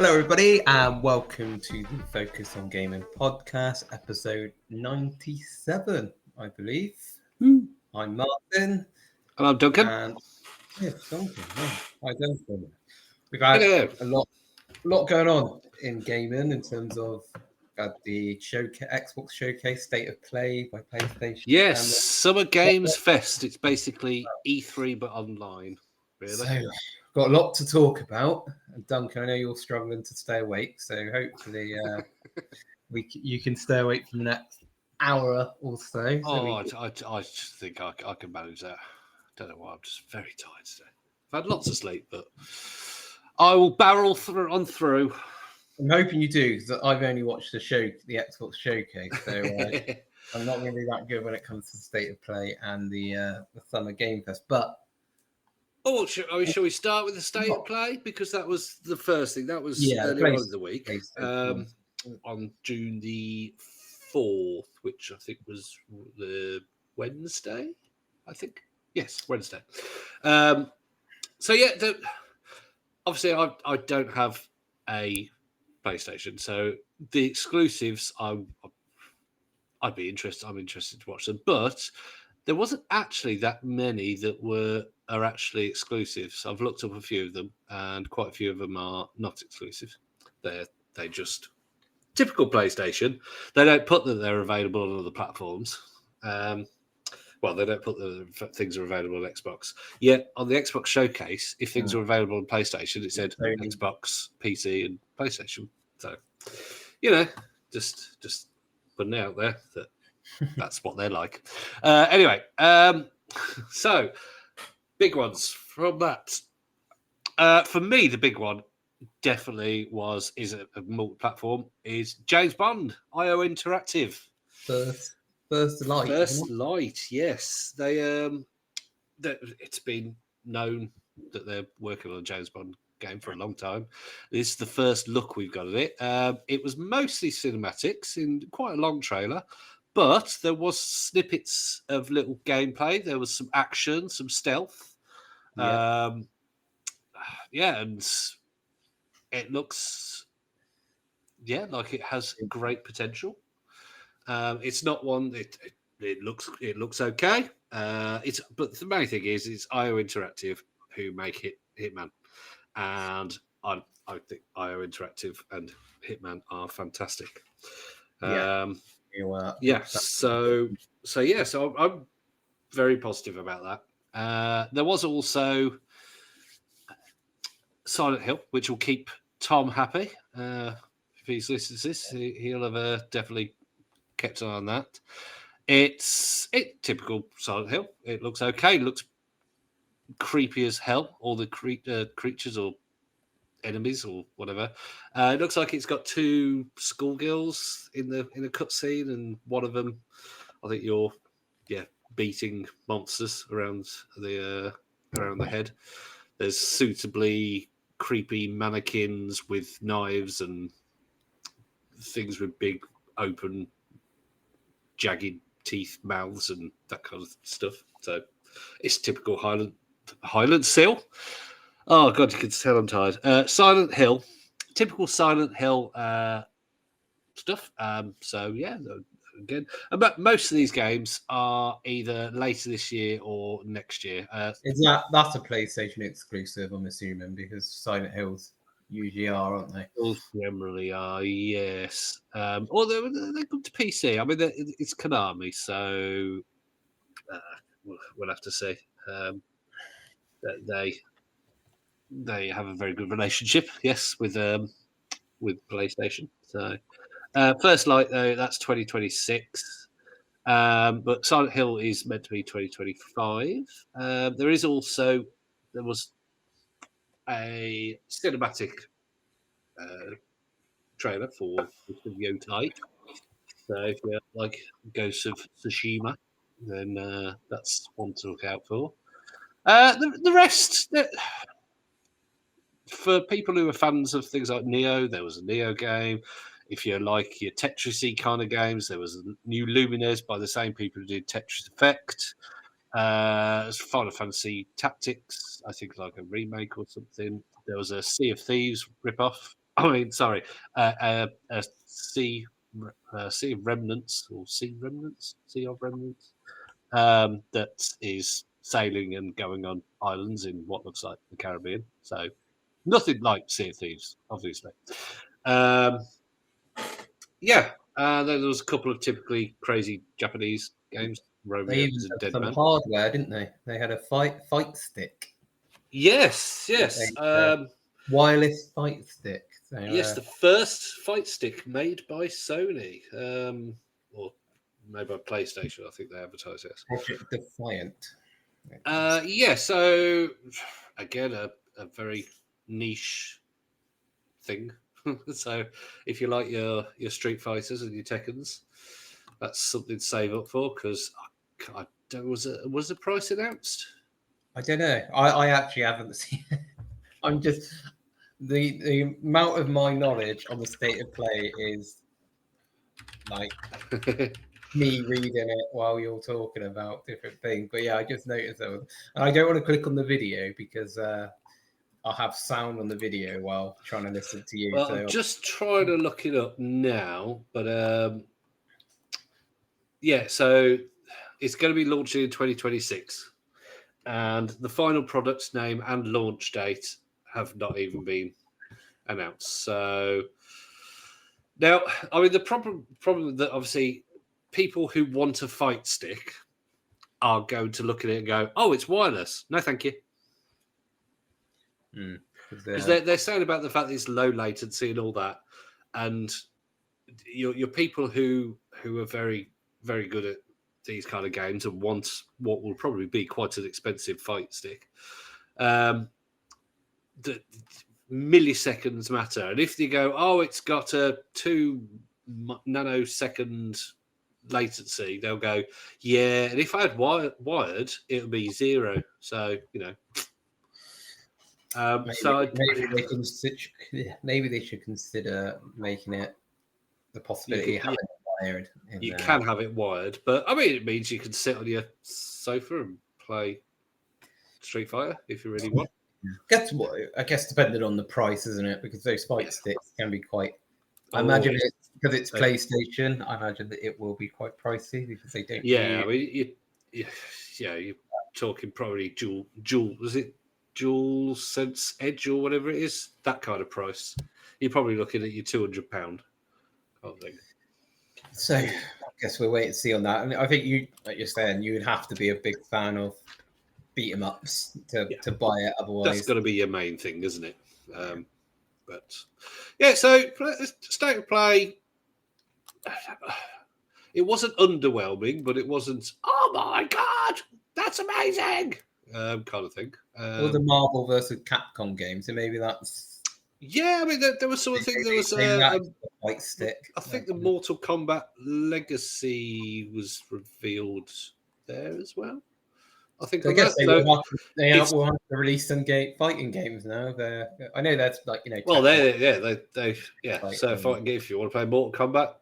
Hello, everybody, and welcome to the Focus on Gaming podcast, episode 97, I believe. I'm Martin. Hello, Duncan. And yes, Duncan. Yeah. Hi, Duncan. We've had Hello. a lot going on in gaming in terms of the Xbox Showcase State of Play by PlayStation. Yes, Summer Games Fest. It's basically E3 but online, really. So, got a lot to talk about. And Duncan, I know you're struggling to stay awake, so hopefully you can stay awake for the next hour or so. I just think I can manage that. Don't know why. I'm just very tired today. I've had lots of sleep, but I will barrel on through. I'm hoping you do, because I've only watched the Xbox Showcase, so I'm not going to be that good when it comes to the State of Play and the Summer Game Fest. But shall we start with the State of Play? Because that was the first thing. That was earlier on in the week, on June the 4th, which I think was the Wednesday. Yes, Wednesday. Obviously I don't have a PlayStation, so the exclusives I'd be interested. I'm interested to watch them, but there wasn't actually that many that are actually exclusives. I've looked up a few of them, and quite a few of them are not exclusive. They just typical PlayStation. They don't put that they're available on other platforms. They don't put that things are available on Xbox. Yet on the Xbox Showcase, if things are available on PlayStation, it said Xbox, PC, and PlayStation. So, just putting it out there that that's what they're like. Anyway, so big ones from that. For me, the big one definitely is a multi-platform. Is James Bond IO Interactive First Light, yes. It's been known that they're working on a James Bond game for a long time. This is the first look we've got at it. It was mostly cinematics in quite a long trailer, but there was snippets of little gameplay. There was some action, some stealth. And it looks like it has great potential. It's not one that it looks okay. But the main thing is it's IO Interactive who make Hitman, and I think IO Interactive and Hitman are fantastic. So I'm very positive about that. There was also Silent Hill, which will keep Tom happy. If he's listening to this, he'll have definitely kept an eye on that. It's typical Silent Hill. It looks okay. It looks creepy as hell. All the creatures or enemies or whatever. It looks like it's got two schoolgirls in a cutscene, and one of them, I think you're beating monsters around the head. There's suitably creepy mannequins with knives and things with big open jagged teeth, mouths, and that kind of stuff. So it's typical Highland Sill. Oh god, you can tell I'm tired. Silent Hill, typical Silent Hill stuff. Again, but most of these games are either later this year or next year. That's a PlayStation exclusive, I'm assuming, because Silent Hills usually are, aren't they? Generally are, yes. Or they come to PC. I mean, it's Konami, so we'll have to see. They have a very good relationship, yes, with PlayStation. So First Light, though, that's 2026. But Silent Hill is meant to be 2025. There was a cinematic trailer for Yotei. So if you like Ghosts of Tsushima, then that's one to look out for. The rest, for people who are fans of things like Neo, there was a Neo game. If you like your Tetris-y kind of games, there was a new Lumines by the same people who did Tetris Effect. Final Fantasy Tactics, I think like a remake or something. There was a Sea of Thieves ripoff. I mean, sorry, a sea of remnants or sea of remnants that is sailing and going on islands in what looks like the Caribbean. So nothing like Sea of Thieves, obviously. Yeah, then there was a couple of typically crazy Japanese games. They Romeo even is a had Dead some Man. hardware, didn't they? They had a fight stick, Yes. wireless fight stick. So, Yes, the first fight stick made by Sony, or made by PlayStation. I think they advertise it. Project Defiant. Yeah. So again, a very niche thing. So if you like your Street Fighters and your Tekkens, that's something to save up for because I don't was the price announced? I don't know. I actually haven't seen it. I'm just the amount of my knowledge on the state of play is like me reading it while you're talking about different things. But yeah, I just noticed that, and I don't want to click on the video because I'll have sound on the video while trying to listen to you. Well, So I'm just trying to look it up now, but yeah, so it's going to be launching in 2026, and the final product's name and launch date have not even been announced. So now, I mean, the problem that obviously people who want a fight stick are going to look at it and go, "Oh, it's wireless. No, thank you." Because they're saying about the fact that it's low latency and all that, and your people who are very very good at these kind of games and want what will probably be quite an expensive fight stick. The milliseconds matter, and if they go, oh, it's got a 2 nanosecond latency, they'll go, yeah. And if I had wired, it would be 0. So maybe they should consider making it the possibility of having it wired. You can have it wired, but I mean, it means you can sit on your sofa and play Street Fighter if you really want. That's what I guess, depending on the price, isn't it? Because those fight sticks can be quite. I imagine because it's PlayStation. I imagine that it will be quite pricey because they don't. Yeah, I mean, you're talking probably dual. Was it Dual Sense Edge or whatever it is? That kind of price. You're probably looking at your £200 kind of thing. So I guess we'll wait and see on that. I mean, I think like you're saying, you would have to be a big fan of beat 'em ups to buy it. Otherwise, that's got to be your main thing, isn't it? But yeah, so State of Play. It wasn't underwhelming, but it wasn't. Oh my god, that's amazing! Kind of thing. Or the Marvel versus Capcom game, so maybe that's. Yeah, I mean, there was something. There was white stick. I think the Mortal Kombat Legacy was revealed there as well. I think. So I guess they will have to release some fighting games now. I know that's like Well, they So fighting game. If you want to play Mortal Kombat,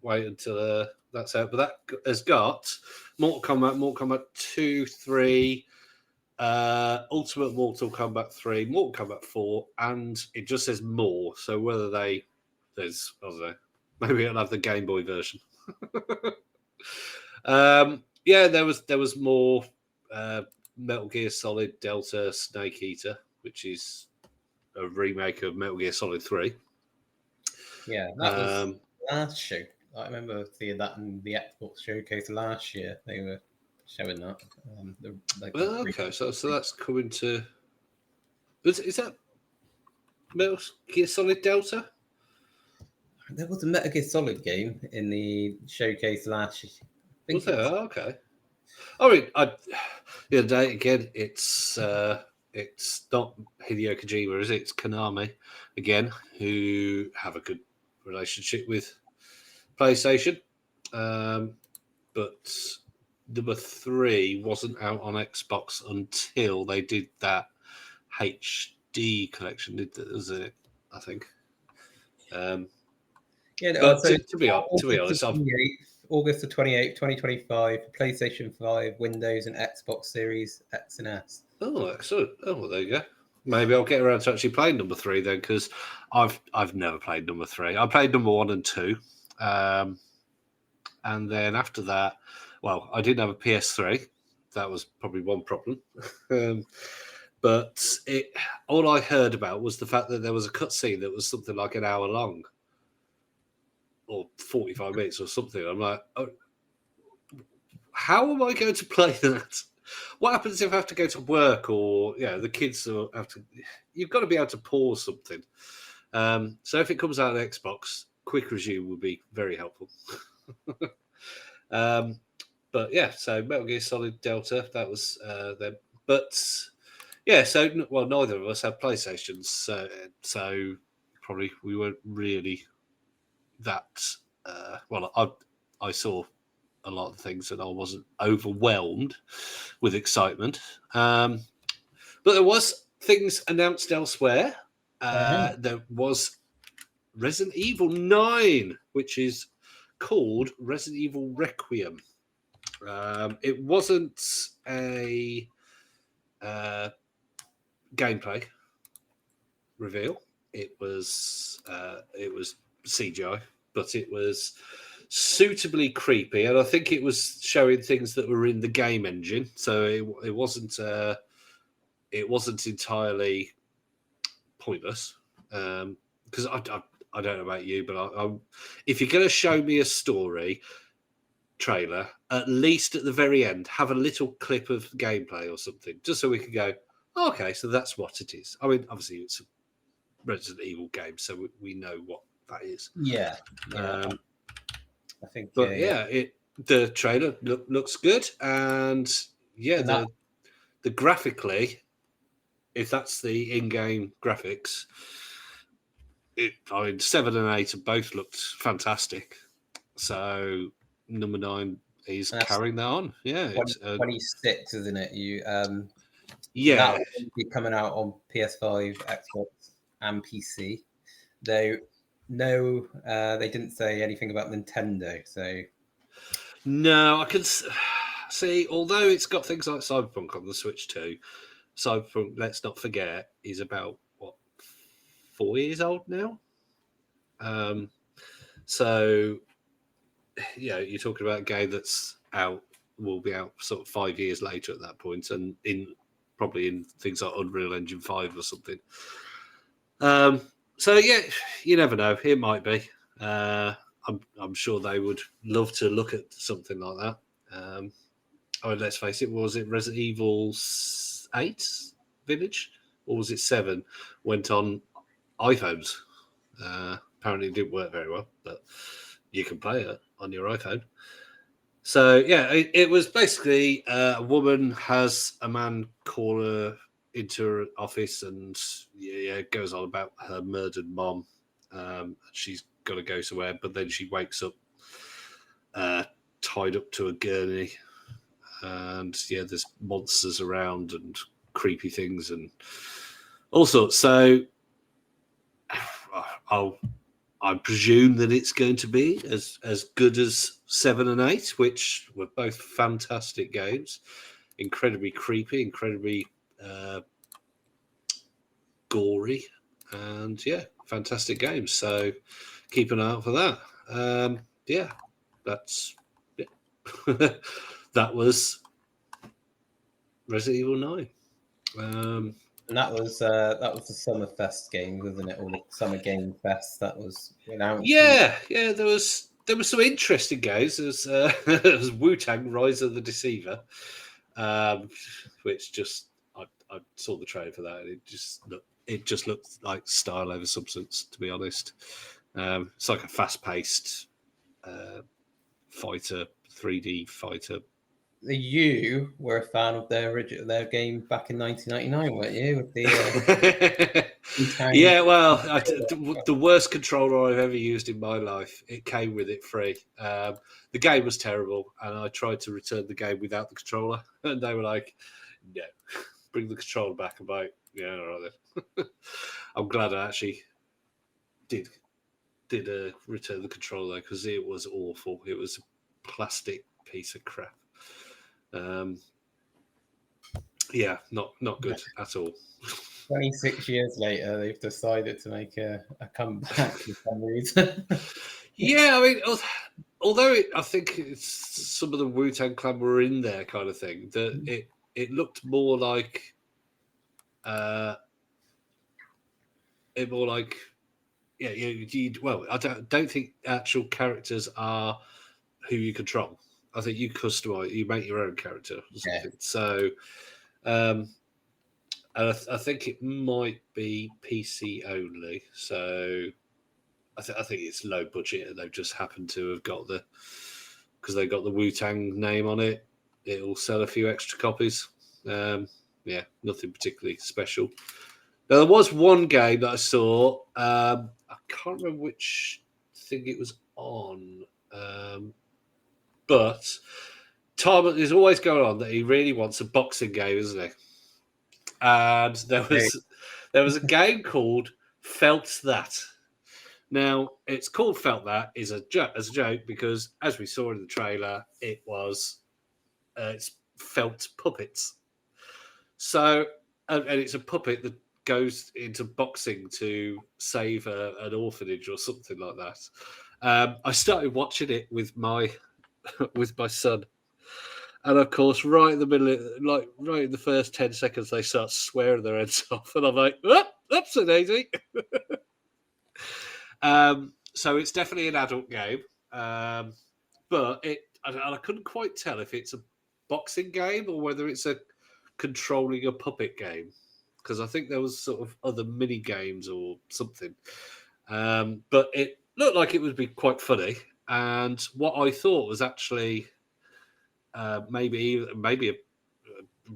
wait until that's out. But that has got Mortal Kombat 2, 3. Ultimate Mortal Kombat 3, Mortal Kombat 4, and it just says more. So whether there's, I don't know, maybe it'll have the Game Boy version. Yeah, there was more Metal Gear Solid Delta Snake Eater, which is a remake of Metal Gear Solid 3. Yeah, that was last show. I remember seeing that in the Xbox showcase last year. They were showing that. Okay, so that's coming to. Is that Metal Gear Solid Delta? There was a Metal Gear Solid game in the showcase last year. Was there? Okay. I mean, the other day again, it's not Hideo Kojima, is it? It's Konami again, who have a good relationship with PlayStation, but number 3 wasn't out on Xbox until they did that HD collection, was it? I think. But to be honest, August the 28th, 2025, PlayStation 5, Windows, and Xbox Series X and S. Oh, excellent. Oh, well, there you go. maybe I'll get around to actually playing number 3 then, because I've never played number 3. I played number 1 and 2, and then after that, well, I didn't have a PS3. That was probably one problem. But all I heard about was the fact that there was a cutscene that was something like an hour long, or 45 minutes or something. I'm like, oh, how am I going to play that? What happens if I have to go to work, or the kids have to? You've got to be able to pause something. So if it comes out on Xbox, quick resume would be very helpful. But yeah, so Metal Gear Solid Delta, that was them. But yeah, so neither of us have PlayStations, so probably we weren't really that. I saw a lot of things and I wasn't overwhelmed with excitement. But there was things announced elsewhere. There was Resident Evil 9, which is called Resident Evil Requiem. It wasn't a gameplay reveal. It was CGI, but it was suitably creepy, and I think it was showing things that were in the game engine. So it wasn't entirely pointless. Because I don't know about you, but if you're going to show me a story trailer, at least at the very end, have a little clip of gameplay or something, just so we can go, oh, okay, so that's what it is. I mean, obviously it's a Resident Evil game, so we know what that is. Yeah. I think. But the trailer looks good, and the graphically, if that's the in-game graphics, 7 and 8 have both looked fantastic. So number 9 is carrying that on. Yeah, 26, isn't it? That will be coming out on PS5, Xbox, and PC. Though they didn't say anything about Nintendo. So no, I can see. Although it's got things like Cyberpunk on the Switch too. Cyberpunk, let's not forget, is about 4 years old now. So you're talking about a game that's will be out sort of 5 years later at that point, and probably in things like Unreal Engine 5 or something. So you never know. It might be. I'm sure they would love to look at something like that. Let's face it. Was it Resident Evil 8 Village, or was it 7? Went on iPhones. Apparently, it didn't work very well, but you can play it on your iPhone. So it was basically a woman has a man call her into her office, and it goes on about her murdered mom. She's got to go somewhere, but then she wakes up tied up to a gurney, and there's monsters around and creepy things and all sorts. So I presume that it's going to be as good as 7 and 8, which were both fantastic games, incredibly creepy, incredibly gory, and fantastic games. So keep an eye out for that. That's that was Resident Evil 9. And that was the Summer Fest game, wasn't it? Or the Summer Game Fest that was announced. There was some interesting games. There was Wu-Tang: Rise of the Deceiver, which just I saw the trailer for that. And it just looked like style over substance, to be honest. It's like a fast-paced fighter, 3D fighter. You were a fan of their game back in 1999, weren't you? With the the worst controller I've ever used in my life. It came with it free. The game was terrible, and I tried to return the game without the controller, and they were like, "No, bring the controller back." I'm like, "Yeah, all right then." I'm glad I actually did return the controller, because it was awful. It was a plastic piece of crap. Not good at all. 26 years later, they've decided to make a comeback for some reason. Yeah, I mean, although I think some of the Wu-Tang Clan were in there, kind of thing. That it looked more like, yeah, well, I don't think actual characters are who you control. I think you customize, you make your own character or something. Yeah. So, and I think it might be PC only. So, I think it's low budget, and they've just happened to have got because they got the Wu-Tang name on it. It'll sell a few extra copies. Yeah, nothing particularly special. Now, there was one game that I saw. I can't remember which thing it was on, but Tom is always going on that he really wants a boxing game, isn't he? And there was a game called Felt That. Now, it's called Felt That as a joke because, as we saw in the trailer, it was it's felt puppets. So, and it's a puppet that goes into boxing to save an orphanage or something like that. I started watching it with my son, and of course, right in the middle, like right in the first 10 seconds, they start swearing their heads off, and I'm like, "Oops, a daisy." So it's definitely an adult game, but I couldn't quite tell if it's a boxing game or whether it's a controlling a puppet game, because I think there was sort of other mini games or something. But it looked like it would be quite funny, and what I thought was actually maybe a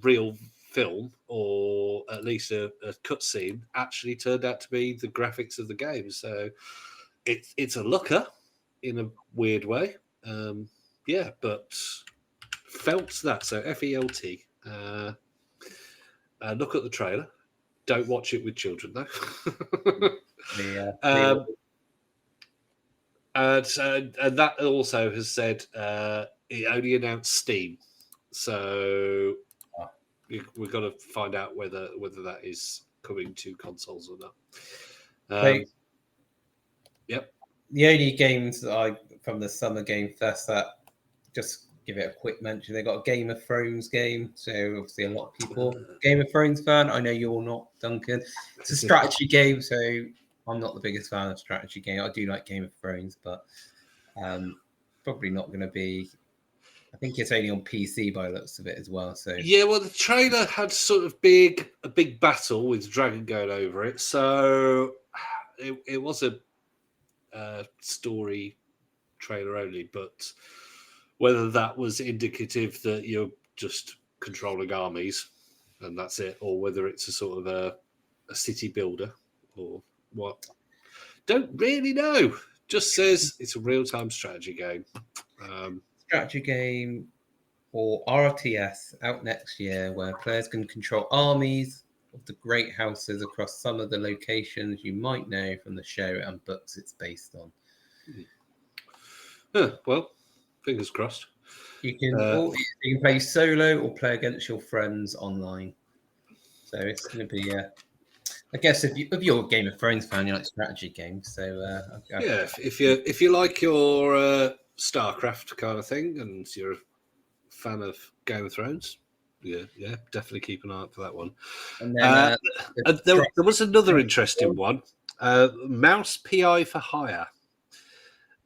real film or at least a cutscene actually turned out to be the graphics of the game. So it's a looker in a weird way. Yeah, but Felt That. So FELT. Look at the trailer. Don't watch it with children, though. And that also has said it only announced Steam. So we've got to find out whether that is coming to consoles or not. Yep. The only games that from the Summer Game Fest that just give it a quick mention, they got a Game of Thrones game. So obviously a lot of people Game of Thrones fan. I know you're not, Duncan. It's a strategy game, so I'm not the biggest fan of strategy game. I do like Game of Thrones, but probably not going to be. I think it's only on PC by the looks of it as well. So yeah, well, the trailer had sort of a big battle with Dragon going over it. So it was a story trailer only, but whether that was indicative that you're just controlling armies and that's it, or whether it's a sort of a city builder or what, don't really know. Just says it's a real-time strategy game. Strategy game or RTS out next year, where players can control armies of the great houses across some of the locations you might know from the show and books it's based on. Well, fingers crossed. You can play solo or play against your friends online. So it's going to be I guess if you're a Game of Thrones fan, you like strategy games. So yeah, if you like your StarCraft kind of thing and you're a fan of Game of Thrones, yeah, definitely keep an eye out for that one. And then there was another interesting one, Mouse PI for Hire.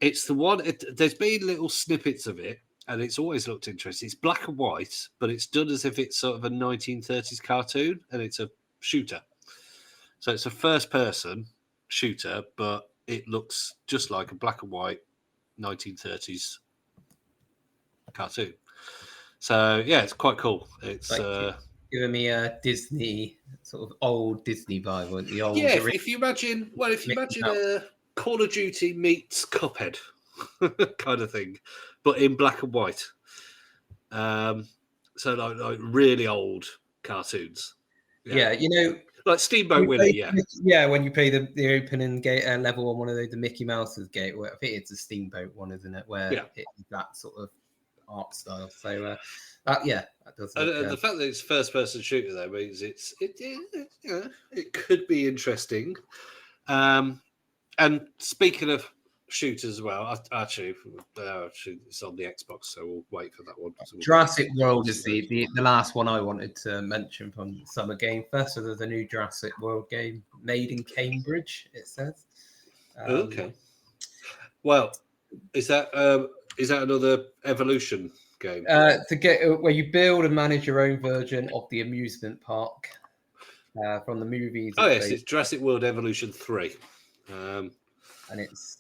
It's the one. There's been little snippets of it, and it's always looked interesting. It's black and white, but it's done as if it's sort of a 1930s cartoon, and it's a shooter. So it's a first-person shooter, but it looks just like a black and white 1930s cartoon. So yeah, it's quite cool. It's like giving me a Disney sort of old Disney vibe, or the old. Yeah, if you imagine a Call of Duty meets Cuphead kind of thing, but in black and white. So like really old cartoons. Yeah, you know, like Steamboat Willie. Yeah, when you play the opening gate level on one of the Mickey Mouse's gate, I think it's a Steamboat one, isn't it? Where it's that sort of art style. So that does And look. the fact that it's first-person shooter though means it could be interesting. And speaking of shooters as well, actually, it's on the Xbox, so we'll wait for that one. So Jurassic World is the last one I wanted to mention from Summer Game Fest. So there's a new Jurassic World game made in Cambridge, it says. Okay. Well, is that another Evolution game? To get where you build and manage your own version of the amusement park from the movies. Oh yes, it's Jurassic World Evolution 3. And it's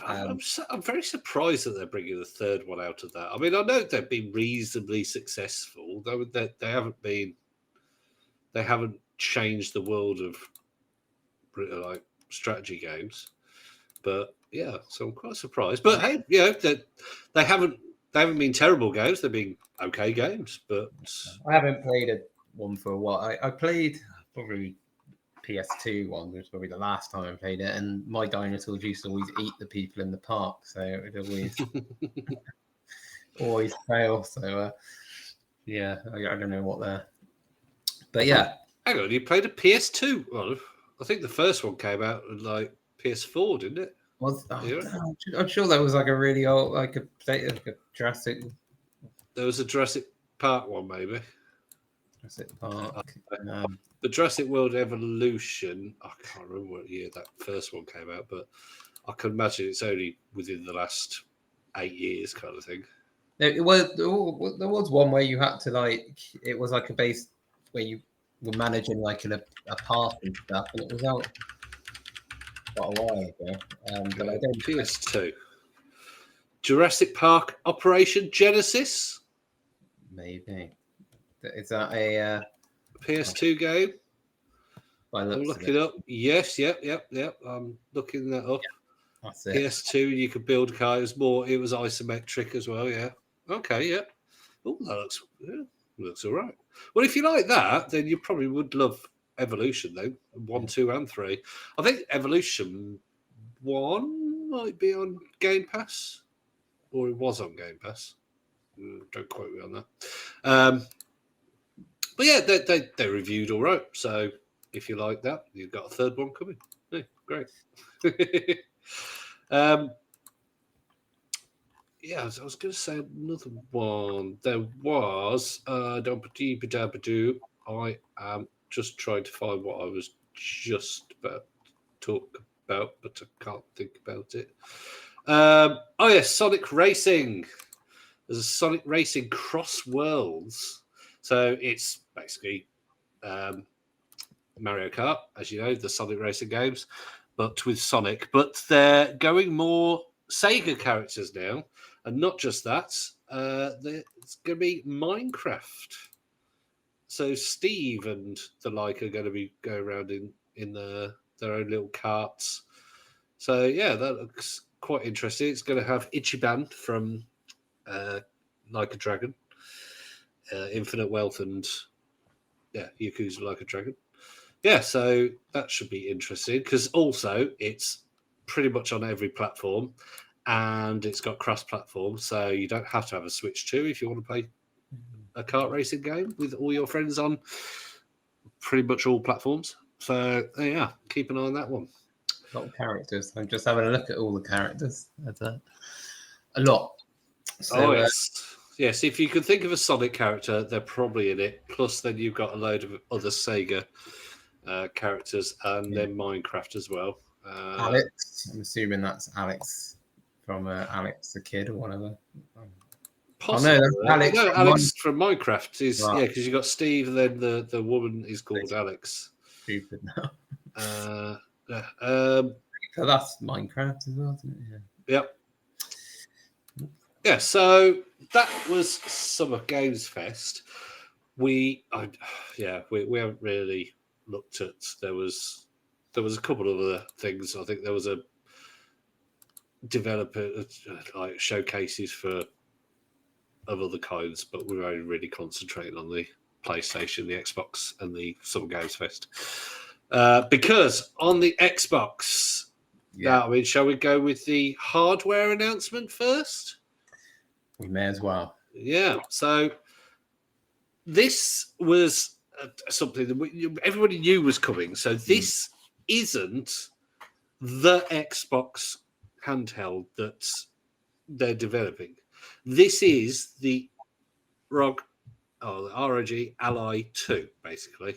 I'm very surprised that they're bringing the third one out of that. I mean, I know they've been reasonably successful, though they haven't changed the world of like strategy games. But yeah, so I'm quite surprised. But hey, they haven't been terrible games. They've been okay games. But I haven't played one for a while. I played probably PS2 one, which was probably the last time I played it, and my dinosaurs used to always eat the people in the park, so it would always fail. So I don't know what they're, but yeah. Hang on, you played a PS2? Well, I think the first one came out like PS4, didn't it? I'm sure that was like a really old, like a Jurassic. There was a Jurassic Park one, maybe. Jurassic Park. The Jurassic World Evolution. I can't remember what year that first one came out, but I can imagine it's only within the last 8 years, kind of thing. There was one where you had to it was like a base where you were managing like in a park and stuff, and it was out quite a while ago. But I don't. PS2. Jurassic Park Operation Genesis. Maybe. Is that a PS2 game? I'm looking up. Yes, yep. I'm looking that up. That's it. PS2, you could build cars more. It was isometric as well. Yeah. Okay. Yeah. Oh, that looks all right. Well, if you like that, then you probably would love Evolution, though. 1, 2, and 3. I think Evolution 1 might be on Game Pass, or it was on Game Pass. Don't quote me on that. But yeah, they reviewed all right. So if you like that, you've got a third one coming. Yeah, great. I was going to say another one. There was I am just trying to find what I was just about to talk about, but I can't think about it. Sonic Racing. There's a Sonic Racing Cross Worlds. So it's basically Mario Kart, as you know, the Sonic Racing games, but with Sonic. But they're going more Sega characters now, and not just that. It's going to be Minecraft. So Steve and the like are going to be going around in their own little carts. So yeah, that looks quite interesting. It's going to have Ichiban from Like a Dragon. Infinite Wealth and Yakuza Like a Dragon. Yeah, so that should be interesting because also it's pretty much on every platform and it's got cross-platform, so you don't have to have a Switch 2 if you want to play a kart racing game with all your friends on pretty much all platforms. So yeah, keep an eye on that one. A lot of characters. I'm just having a look at all the characters. That's a lot. So, Yes, if you could think of a Sonic character, they're probably in it. Plus, then you've got a load of other Sega characters and then Minecraft as well. Alex, I'm assuming that's Alex from Alex the Kid or whatever. Possibly. Alex, Alex from Minecraft is because you got Steve, and then the woman is called Alex. Stupid now. So that's Minecraft as well, isn't it? Yep. Yeah, so that was Summer Games Fest. We haven't really looked at. There was a couple of other things. I think there was a developer like showcases of other kinds, but we're only really concentrating on the PlayStation, the Xbox, and the Summer Games Fest. Because on the Xbox, shall we go with the hardware announcement first? We may as well. Yeah. So this was something that everybody knew was coming. So this isn't the Xbox handheld that they're developing. This is the ROG Ally 2, basically.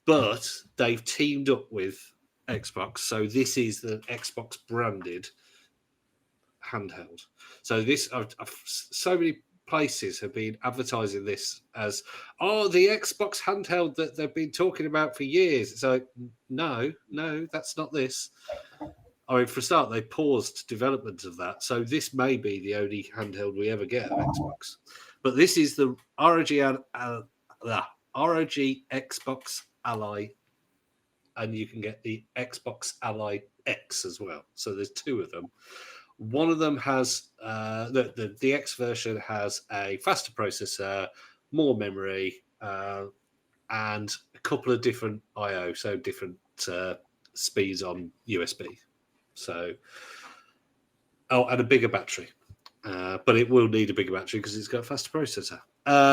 But they've teamed up with Xbox. So this is the Xbox branded handheld. So this, so many places have been advertising this as, the Xbox handheld that they've been talking about for years. It's like, no, that's not this. I mean, for a start, they paused development of that. So this may be the only handheld we ever get of Xbox. But this is the ROG Xbox Ally, and you can get the Xbox Ally X as well. So there's two of them. One of them has the X version has a faster processor, more memory, and a couple of different I/O, so different speeds on USB. So, and a bigger battery, but it will need a bigger battery because it's got a faster processor.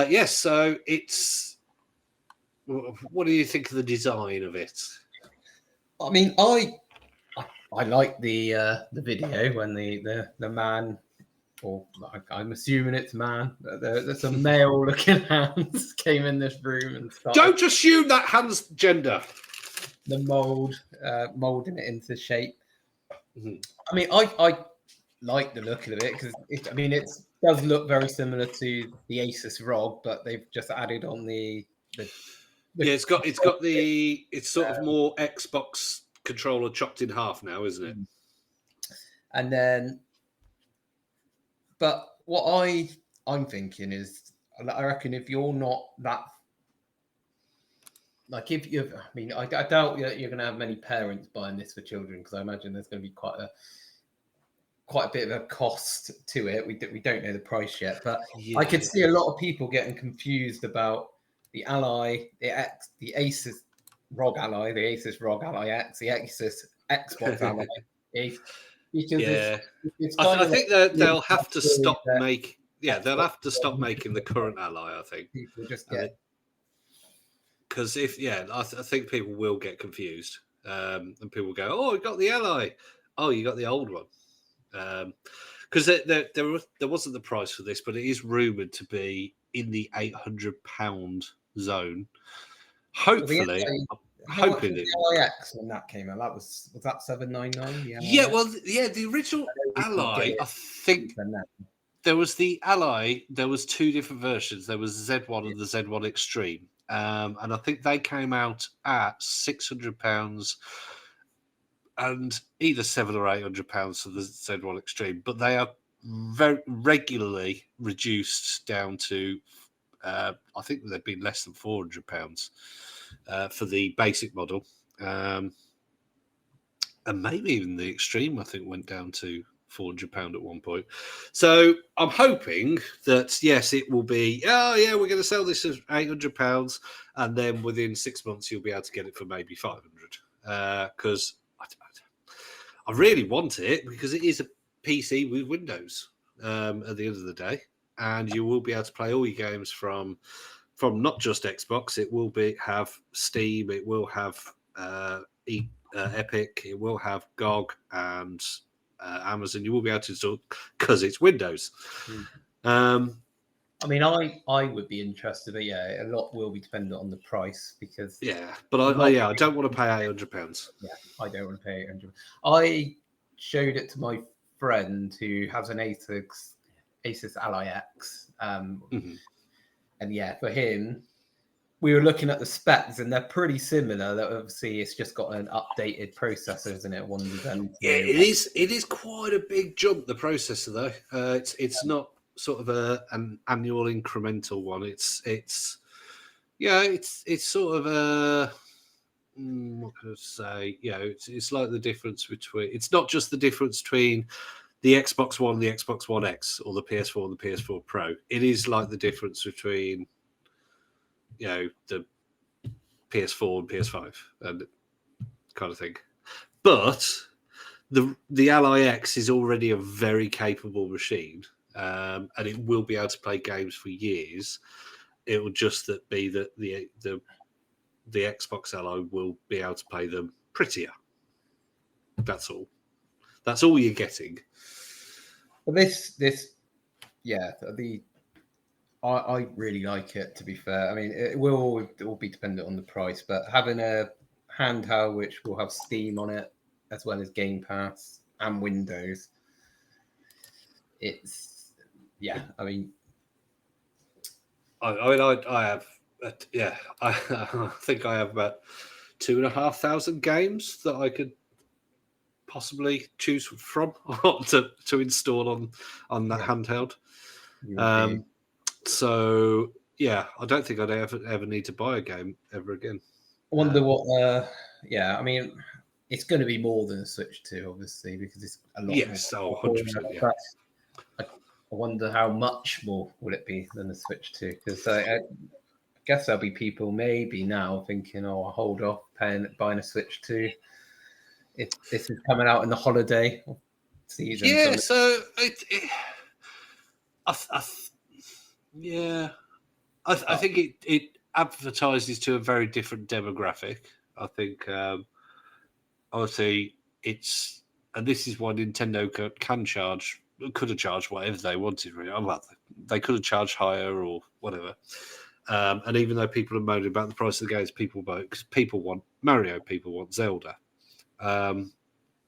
Yes, so it's. What do you think of the design of it? I mean, I like the video when the man, or I'm assuming it's man. There's some male looking hands came in this room and started. Don't assume that hand's gender. The molding it into shape. Mm-hmm. I mean, I like the look of it because it does look very similar to the Asus ROG, but they've just added on the it's sort of more Xbox controller chopped in half now, isn't it? And then, but what I'm thinking is, I reckon if you're not that, like if you, I doubt you're going to have many parents buying this for children, because I imagine there's going to be quite a bit of a cost to it. We don't know the price yet, but I could see a lot of people getting confused about the Ally, the Asus ROG Ally, the Asus ROG Ally X, the Asus Xbox Ally. I think they'll have to stop making. Yeah, they'll have to stop making the current Ally. I think people just get, because I think people will get confused, and people will go, "Oh, you got the Ally. Oh, you got the old one." Because there wasn't the price for this, but it is rumored to be in the £800 zone. Hopefully, hoping it. The LIX when that came out, was that $799? Yeah, well, the original Ally. I think there was the Ally. There was two different versions. There was Z1 and the Z1 Extreme, and I think they came out at £600. And either £700 or £800 for the Z1 Extreme, but they are very regularly reduced down to, I think they've been less than £400 for the basic model, and maybe even the Extreme. I think went down to £400 at one point. So I'm hoping that yes, it will be. Oh yeah, we're going to sell this as £800, and then within 6 months you'll be able to get it for maybe £500 because. I really want it because it is a PC with Windows at the end of the day, and you will be able to play all your games from not just Xbox. It will have Steam, it will have Epic, it will have GOG and Amazon. You will be able to install because it's Windows. I mean, I would be interested, but a lot will be dependent on the price because but I don't want to pay £800. Yeah, I don't want to pay £800. I showed it to my friend who has an Asus Ally X, and for him, we were looking at the specs, and they're pretty similar. That obviously it's just got an updated processor, isn't it? It is quite a big jump. The processor, though, it's not sort of an annual incremental one. It's sort of a what can I say? It's like the difference between. It's not just the difference between the Xbox One, the Xbox One X, or the PS4 and the PS4 Pro. It is like the difference between the PS4 and PS5 and kind of thing. But the Ally X is already a very capable machine. and it will be able to play games for years. It will just be that the Xbox Ally will be able to play them prettier. That's all. That's all you're getting. Well, I really like it. To be fair, I mean, it will all be dependent on the price, but having a handheld which will have Steam on it as well as Game Pass and Windows, it's I mean, I have I think I have about 2,500 games that I could possibly choose from to install on that handheld. So yeah, I don't think I'd ever need to buy a game ever again. I wonder what. I mean, it's going to be more than a Switch 2, obviously, because it's a lot. Yes, more 100%. Yeah. I wonder how much more will it be than the Switch 2? Because I guess there'll be people maybe now thinking, "Oh, I'll hold off buying a Switch 2 if this is coming out in the holiday season." Yeah, so I think it advertises to a very different demographic. I think obviously and this is why Nintendo could have charged whatever they wanted. Really, well, they could have charged higher or whatever. And even though people are moaning about the price of the games, people vote because people want Mario, people want Zelda.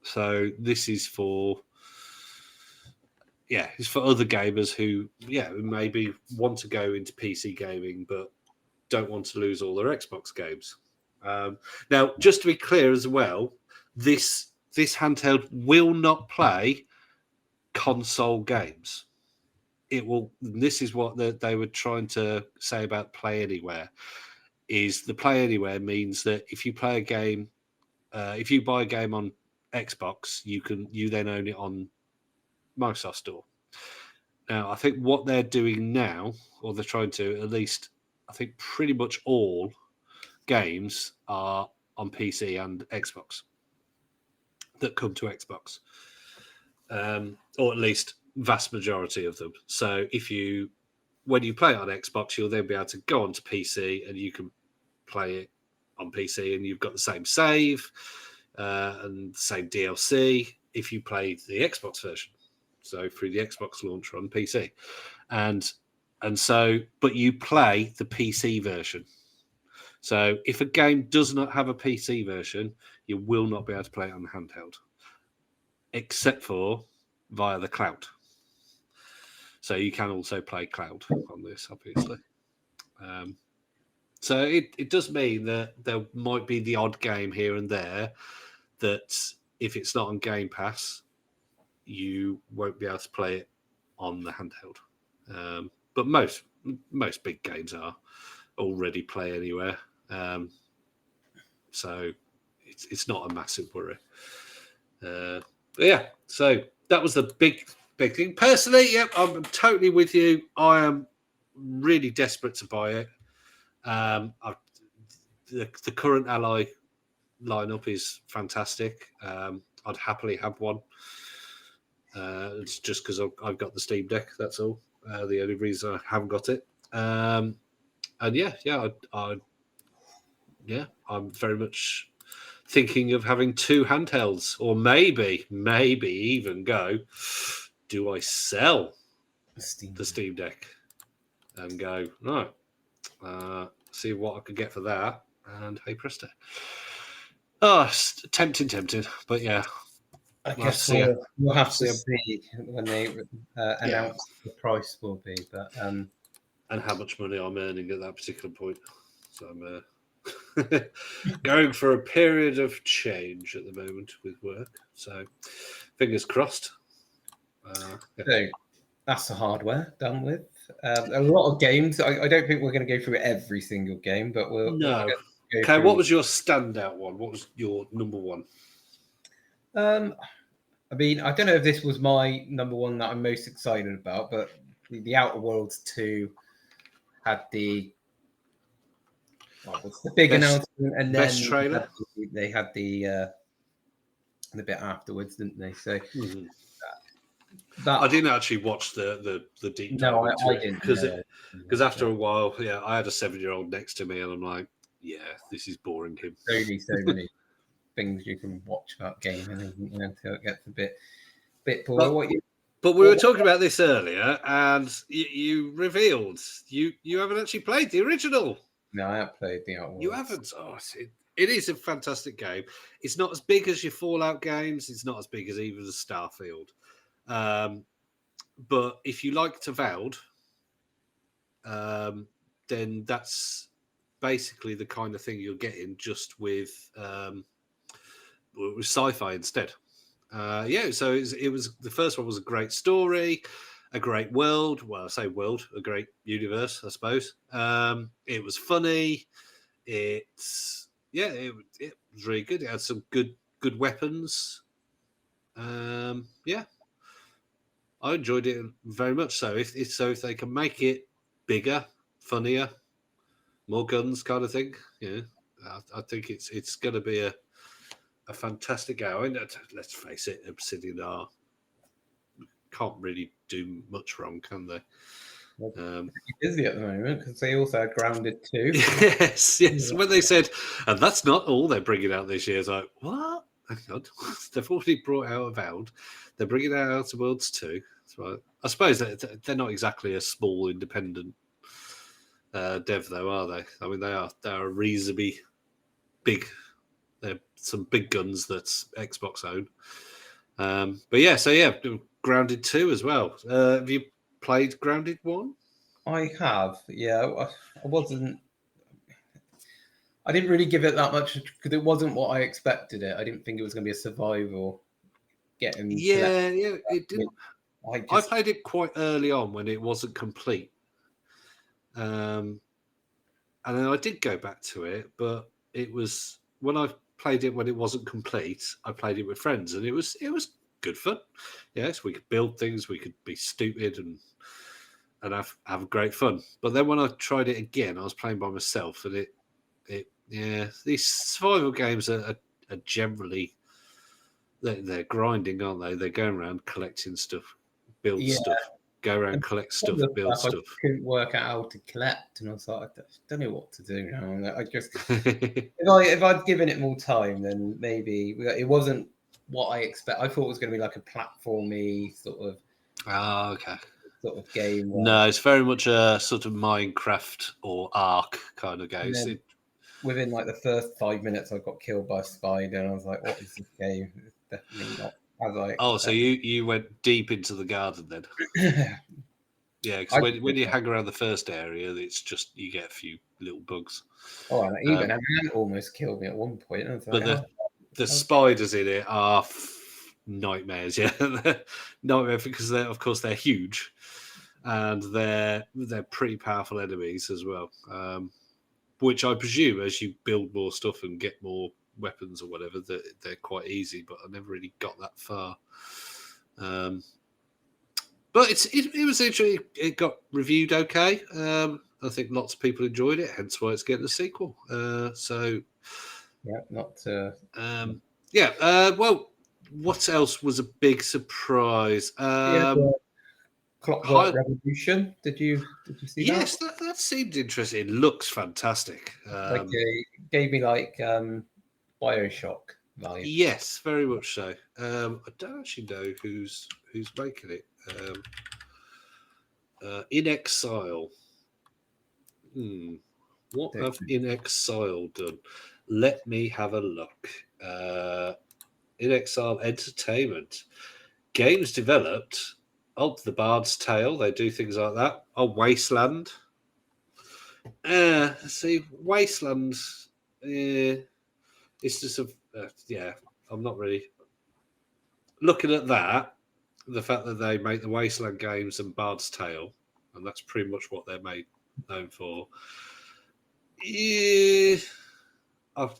So this is for it's for other gamers who maybe want to go into PC gaming but don't want to lose all their Xbox games. Now, just to be clear as well, this handheld will not play console games. It will. This is what they were trying to say about Play Anywhere. Is the Play Anywhere means that if you play a game, if you buy a game on Xbox, you then own it on Microsoft Store. Now, I think what they're doing now, or they're trying to, at least, I think pretty much all games are on PC and Xbox that come to Xbox, or at least vast majority of them. So when you play it on Xbox, you'll then be able to go onto PC and you can play it on PC, and you've got the same save and the same DLC if you play the Xbox version. So through the Xbox launcher on PC, and so, but you play the PC version. So if a game does not have a PC version, you will not be able to play it on the handheld, except for via the cloud. So you can also play cloud on this, obviously. So it does mean that there might be the odd game here and there that if it's not on Game Pass, you won't be able to play it on the handheld. But most big games are already Play Anywhere. So it's not a massive worry. But yeah, so that was the big thing. Personally, I'm totally with you. I am really desperate to buy it. The current Ally lineup is fantastic. I'd happily have one. It's just because I've got the Steam Deck. That's all. The only reason I haven't got it. And I'm very much thinking of having two handhelds, or maybe even go. Do I sell the Steam Deck and go see what I could get for that? And hey presto! Oh, tempting, but yeah. I guess we'll have to see when they announce the price will be, but and how much money I'm earning at that particular point. So I'm going for a period of change at the moment with work. So fingers crossed. So that's the hardware done with. A lot of games. I don't think we're going to go through every single game, but we'll go okay, what was your standout one? What was your number one? I mean, I don't know if this was my number one that I'm most excited about, but the Outer Worlds 2 had the big announcement, and then trailer. They had the bit afterwards, didn't they? So I didn't actually watch the deep dive No, into I it didn't. because after a while, I had a 7-year-old next to me, and I'm like, yeah, this is boring him. So many things you can watch about gaming, isn't there, until it gets a bit boring. But we were talking about this earlier, and you revealed you haven't actually played the original. No, I haven't played the Outworlds. You haven't. Oh, it is a fantastic game. It's not as big as your Fallout games. It's not as big as even the Starfield. But if you liked Avowed, then that's basically the kind of thing you're getting, just with sci-fi instead. So it was the first one was a great story, a great world. Well, I say world, a great universe, I suppose. It was funny. It was really good. It had some good weapons. I enjoyed it very much. So if they can make it bigger, funnier, more guns, kind of thing, I think it's going to be a fantastic game. Let's face it, Obsidian can't really do much wrong, can they? Busy at the moment because they also had Grounded 2. yes. When they said, and that's not all they're bringing out this year, it's like, what? Hang on. They've already brought out Avowed. They're bringing out Outer Worlds 2. Right. I suppose they're not exactly a small independent dev, though, are they? I mean, they are reasonably big. They're some big guns that Xbox own. Grounded 2 as well. Have you played Grounded 1? I have, yeah. I didn't really give it that much because it wasn't what I expected it. I didn't think it was going to be a survival. It didn't. I played it quite early on when it wasn't complete. And then I did go back to it, but it was when I played it when it wasn't complete. I played it with friends, and it was good fun. Yes, we could build things, we could be stupid and have great fun. But then when I tried it again, I was playing by myself, and these survival games are generally they're grinding, aren't they? They're going around collecting stuff, build stuff, go around, collect stuff, build stuff. I couldn't work out how to collect, and I was like, I don't know what to do now. I just if I'd given it more time, then maybe it wasn't what I expect. I thought it was going to be like a platformy sort of. Okay. Sort of game. No, it's very much a sort of Minecraft or Ark kind of game. Within like the first 5 minutes, I got killed by a spider, and I was like, "What is this game? It's definitely not." So you went deep into the garden then? Yeah, because when you hang around the first area, it's just you get a few little bugs. Oh, and even a man almost killed me at one point. And but the spiders in it are nightmares. Yeah, nightmares because they're huge, and they're pretty powerful enemies as well. Which I presume, as you build more stuff and get more weapons or whatever, they're quite easy. But I never really got that far. But it was interesting. It got reviewed okay. I think lots of people enjoyed it, hence why it's getting a sequel. Well, what else was a big surprise? Clockwork Revolution. Did you see that? Yes, that seemed interesting. It looks fantastic. It gave me BioShock vibes. Yes, very much so. I don't actually know who's making it. In Exile. What have In Exile done? Let me have a look. In Exile Entertainment. Games developed. The Bard's Tale. They do things like that. Wasteland. Wasteland. It's just I'm not really looking at that. The fact that they make the Wasteland games and Bard's Tale, and that's pretty much what they're known for. I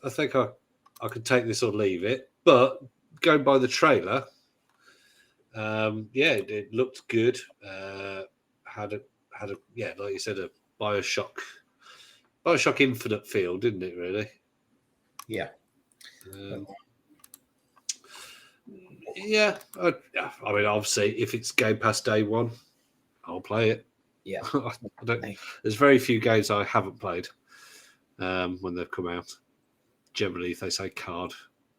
think I could take this or leave it, but going by the trailer, it looked good. Had a like you said, a BioShock Infinite feel, didn't it? Really? Yeah. Yeah, I mean, obviously, if it's Game Pass day one, I'll play it. Yeah. I don't, there's very few games I haven't played when they've come out. Generally, if they say card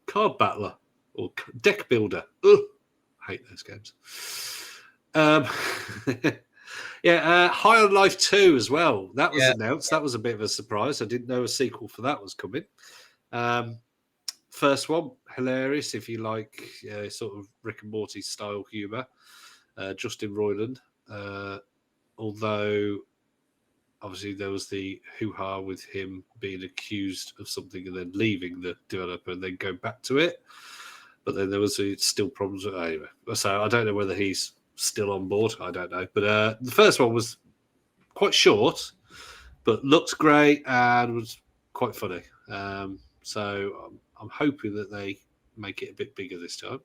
battler or deck builder, ugh, I hate those games. High on Life 2 as well. That was announced. That was a bit of a surprise. I didn't know a sequel for that was coming. First one, hilarious if you like sort of Rick and Morty style humour. Justin Roiland. Although, obviously, there was the hoo-ha with him being accused of something and then leaving the developer and then going back to it. But then there was still problems with it. Anyway. So I don't know whether he's still on board. I don't know. But the first one was quite short, but looked great and was quite funny. So I'm hoping that they make it a bit bigger this time.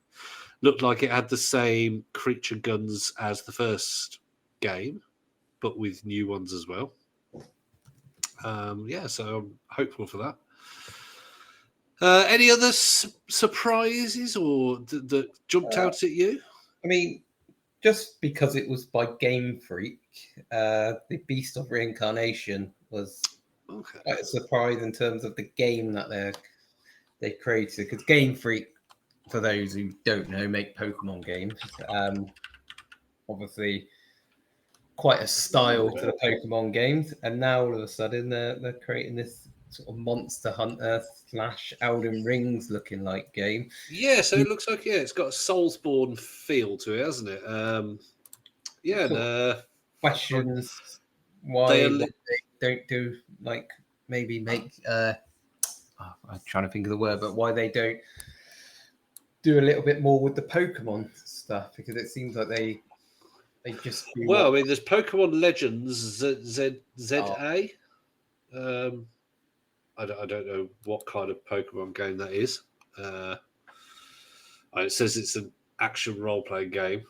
Looked like it had the same creature guns as the first game, but with new ones as well. So I'm hopeful for that. Any other surprises or that jumped out at you? I mean, just because it was by Game Freak, the Beast of Reincarnation was quite a surprise in terms of the game that they created. Because Game Freak, for those who don't know, make Pokemon games. Obviously, quite a style to the Pokemon games, and now all of a sudden they're creating this sort of Monster Hunter / Elden Rings looking like game. Yeah, so it looks like it's got a Soulsborne feel to it, hasn't it? Questions why they don't do like maybe make I'm trying to think of the word, but why they don't do a little bit more with the Pokemon stuff, because it seems like they just do I mean, there's Pokemon Legends ZA. I don't know what kind of Pokemon game that is. It says it's an action role-playing game.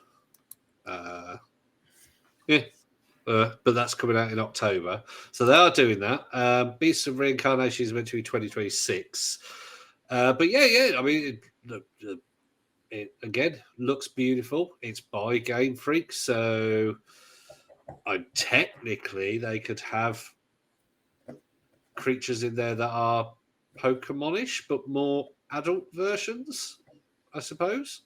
But that's coming out in October. So they are doing that. Beasts of Reincarnation is meant to be 2026. I mean, it again looks beautiful. It's by Game Freak, so technically they could have creatures in there that are Pokemonish, but more adult versions, I suppose.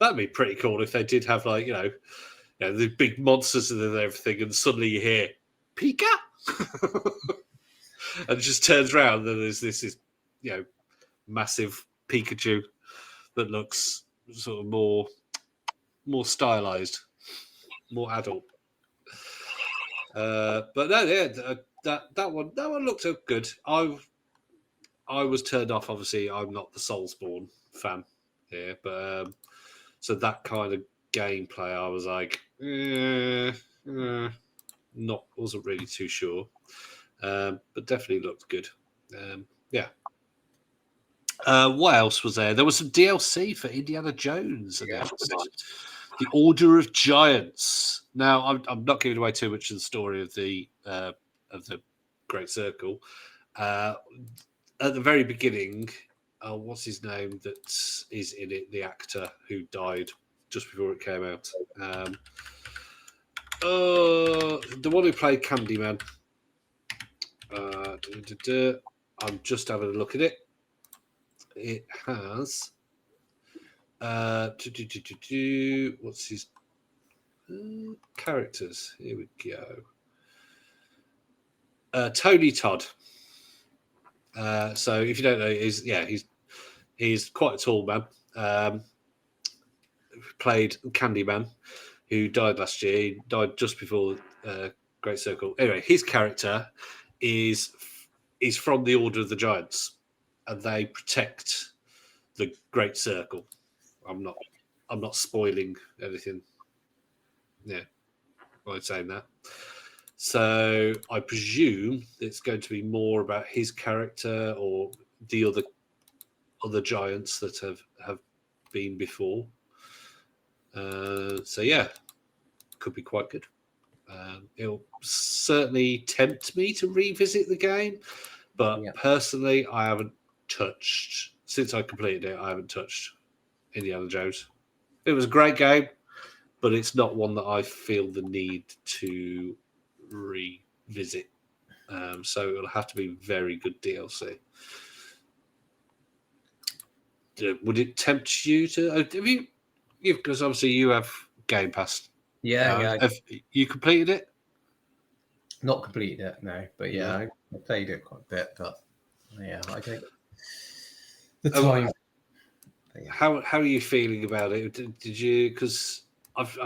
That'd be pretty cool if they did have the big monsters and everything, and suddenly you hear Pika, and it just turns around and there's this massive Pikachu that looks sort of more stylized, more adult. But no, that one looked good. I was turned off. Obviously, I'm not the Soulsborne fan here, but so that kind of gameplay, I was like, wasn't really too sure, but definitely looked good. What else was there? There was some DLC for Indiana Jones announced. The Order of Giants. Now, I'm not giving away too much of the story of the Great Circle. At the very beginning, what's his name that is in it? The actor who died just before it came out. The one who played Candyman. I'm just having a look at it. It has. What's his characters? Here we go. Tony Todd. So if you don't know, he's quite a tall man. Played Candyman, who died last year. He died just before Great Circle. Anyway, his character is from the Order of the Giants, and they protect the Great Circle. I'm not spoiling anything. Yeah, by saying that. So I presume it's going to be more about his character or the other giants that have been before. Could be quite good. It'll certainly tempt me to revisit the game, but personally, I haven't touched since I completed it. I haven't touched Indiana Jones. It was a great game, but it's not one that I feel the need to revisit. So it'll have to be very good DLC. Would it tempt you to? Have you? Because obviously you have Game Pass. Yeah. Have you completed it? Not completed it, no. But yeah, No. I played it quite a bit. But yeah, I don't. The time. How are you feeling about it? Did you? Because I've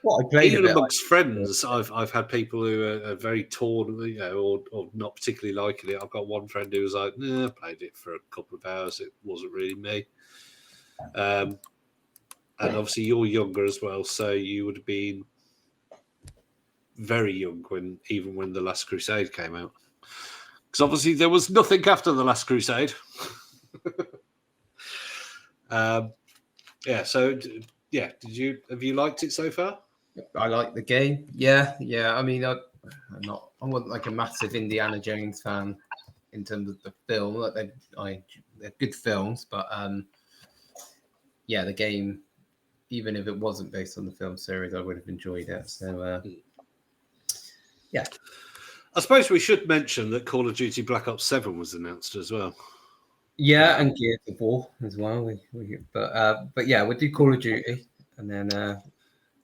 Well, I played even a bit. amongst friends, I've had people who are very torn, or not particularly liking it. I've got one friend who was like, "Nah, I played it for a couple of hours. It wasn't really me." And obviously you're younger as well, so you would have been very young even when The Last Crusade came out. Because obviously there was nothing after The Last Crusade. So have you liked it so far? I like the game. Yeah. I mean, I wasn't like a massive Indiana Jones fan in terms of the film. Like they're good films, but the game, even if it wasn't based on the film series, I would have enjoyed it. So yeah. I suppose we should mention that Call of Duty Black Ops 7 was announced as well. Yeah, and Gears of War as well. But yeah, we'll do Call of Duty, and then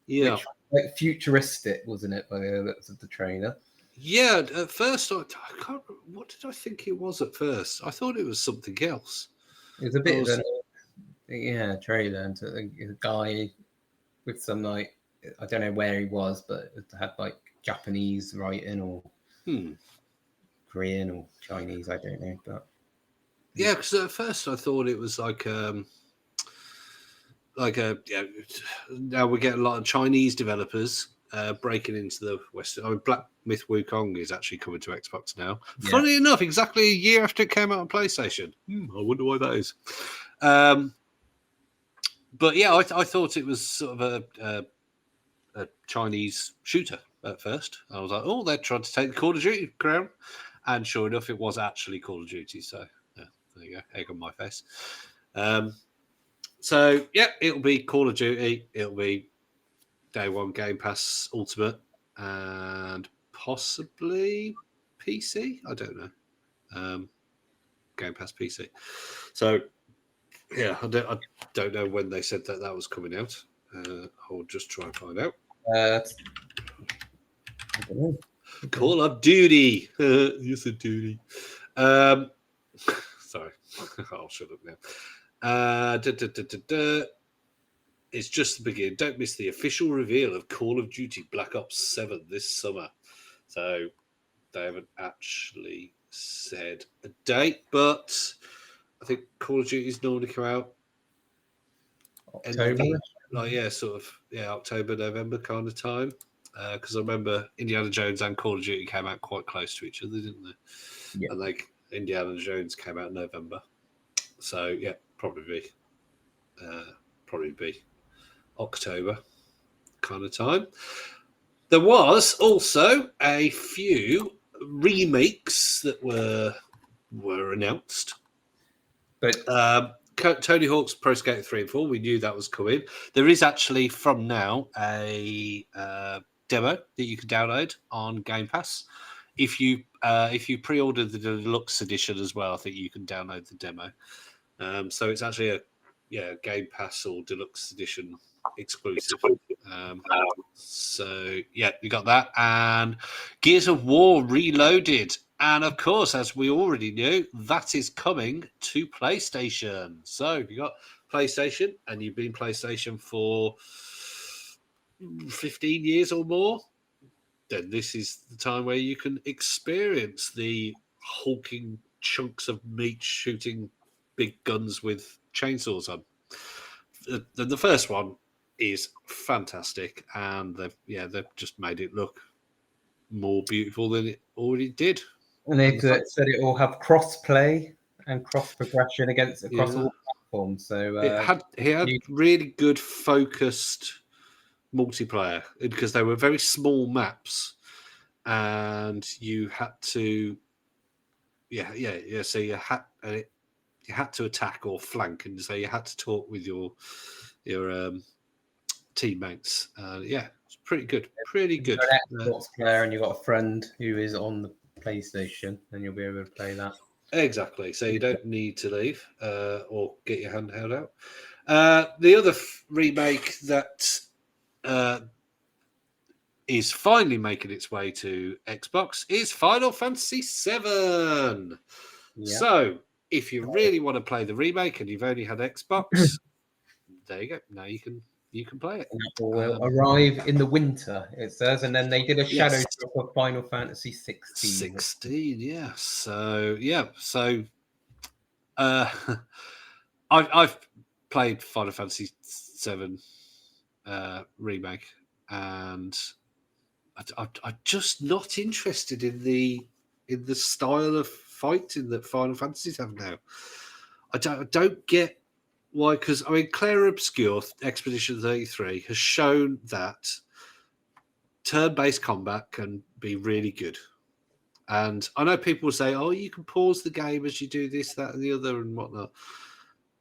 which like futuristic, wasn't it? By the looks of the trailer. Yeah, at first I can't. What did I think it was at first? I thought it was something else. It was a bit of a trailer, and a guy with some like I don't know where he was, but it had like Japanese writing or Korean or Chinese, I don't know, but. Yeah, because at first I thought it was now we get a lot of Chinese developers breaking into the Western. I mean, Black Myth Wukong is actually coming to Xbox now. Yeah. Funny enough, exactly a year after it came out on PlayStation. I wonder why that is. But yeah, I thought it was sort of a Chinese shooter at first. I was like, oh, they're trying to take the Call of Duty crown. And sure enough, it was actually Call of Duty. So there you go, egg on my face. So yeah, it'll be Call of Duty. It'll be Day One Game Pass Ultimate and possibly PC. I don't know. Game Pass PC. So yeah, I don't know when they said that was coming out. I'll just try and find out. I don't know. Call of Duty. You said duty. Sorry, I'll shut up now. It's just the beginning. Don't miss the official reveal of Call of Duty Black Ops 7 this summer. So they haven't actually said a date, but I think Call of Duty's normally come out October. October, November kind of time. Because I remember Indiana Jones and Call of Duty came out quite close to each other, didn't they? Yeah. And Indiana Jones came out in November. So yeah, probably be October kind of time. There was also a few remakes that were announced. But Tony Hawk's Pro Skater 3 and 4, we knew that was coming. There is actually from now a demo that you can download on Game Pass. If you pre-order the deluxe edition as well, I think you can download the demo. So it's actually a Game Pass or deluxe edition exclusive. So yeah, you got that, and Gears of War Reloaded, and of course, as we already knew, that is coming to PlayStation. So if you got PlayStation and you've been PlayStation for 15 years or more, then this is the time where you can experience the hulking chunks of meat shooting big guns with chainsaws on. The first one is fantastic, and they've just made it look more beautiful than it already did. And they said it will have cross-play and cross-progression across all platforms. So it had really good focused multiplayer because they were very small maps, and you had to so you had to attack or flank, and so you had to talk with your teammates. Yeah, it's pretty good. Pretty If good. you're an Xbox player and you've got a friend who is on the PlayStation, then you'll be able to play that. Exactly. So you don't need to leave or get your handheld out. The other remake that is finally making its way to Xbox is Final Fantasy VII. Yeah. So if you really want to play the remake and you've only had Xbox, there you go. Now you can play it. And that will arrive in the winter, it says, and then they did a shadow Yes. drop of Final Fantasy 16. 16, yeah. So I've played Final Fantasy VII remake, and I'm just not interested in the style of fighting that Final Fantasies have now. I don't get why, because I mean, Claire Obscure Expedition 33 has shown that turn-based combat can be really good. And I know people will say, "Oh, you can pause the game as you do this, that, and the other, and whatnot,"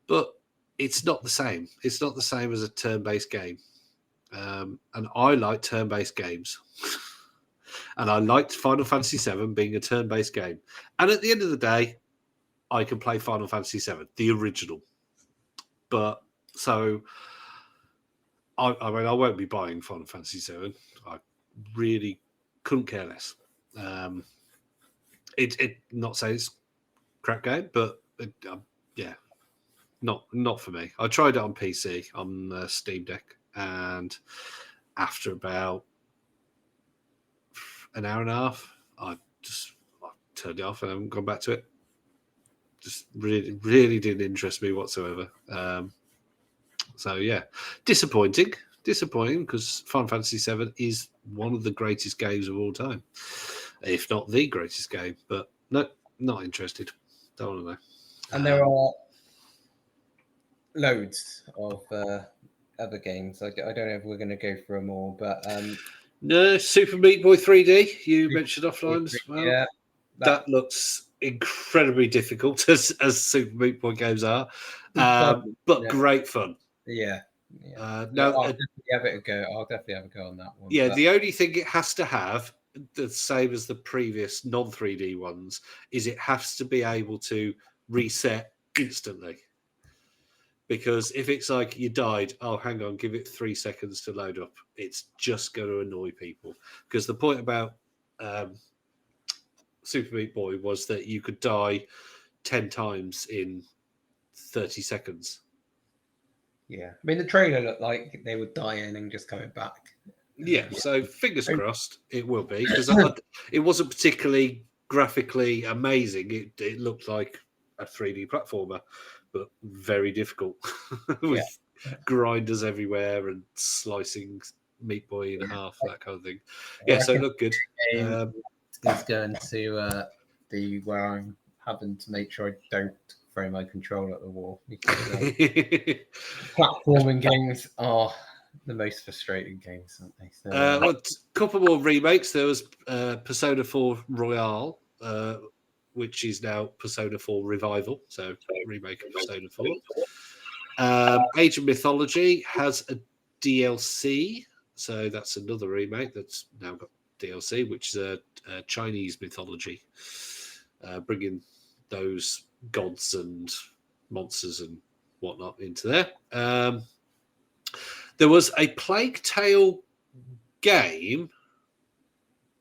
but it's not the same. It's not the same as a turn-based game. And I like turn-based games. And I liked Final Fantasy VII being a turn-based game. And at the end of the day, I can play Final Fantasy VII, the original. But so, I mean, I won't be buying Final Fantasy VII. I really couldn't care less. It not saying it's a crap game, but yeah, not for me. I tried it on PC on Steam Deck, and after about an hour and a half, I turned it off and I haven't gone back to it. Just really didn't interest me whatsoever. So yeah, disappointing because Final Fantasy VII is one of the greatest games of all time, if not the greatest game. But no, not interested. Don't want to know. And there are loads of other games. I don't know if we're going to go through them all, but no, Super Meat Boy 3D. You mentioned offline as well. Yeah, that looks incredibly difficult as Super Meat Boy games are, but great fun. Yeah. No, I'll definitely have it a go. I'll definitely have a go on that one. Yeah, the only thing it has to have, the same as the previous non 3D ones, is it has to be able to reset instantly. Because if it's like you died, oh, hang on, give it 3 seconds to load up, it's just going to annoy people. Because the point about Super Meat Boy was that you could die 10 times in 30 seconds. Yeah. I mean, the trailer looked like they were dying and just coming back. Yeah, so fingers crossed it will be, because it wasn't particularly graphically amazing. It looked like a 3D platformer, but very difficult with grinders everywhere and slicing Meat Boy in half, that kind of thing. Yeah, so it looked good. It's going to be where I'm having to make sure I don't throw my controller at the wall, because platforming games are the most frustrating games, aren't they? So, a couple more remakes. There was Persona 4 Royale, which is now Persona 4 Revival, so remake of Persona 4. Age of Mythology has a DLC, so that's another remake that's now got DLC, which is a Chinese mythology, bringing those gods and monsters and whatnot into there. There was a Plague Tale game,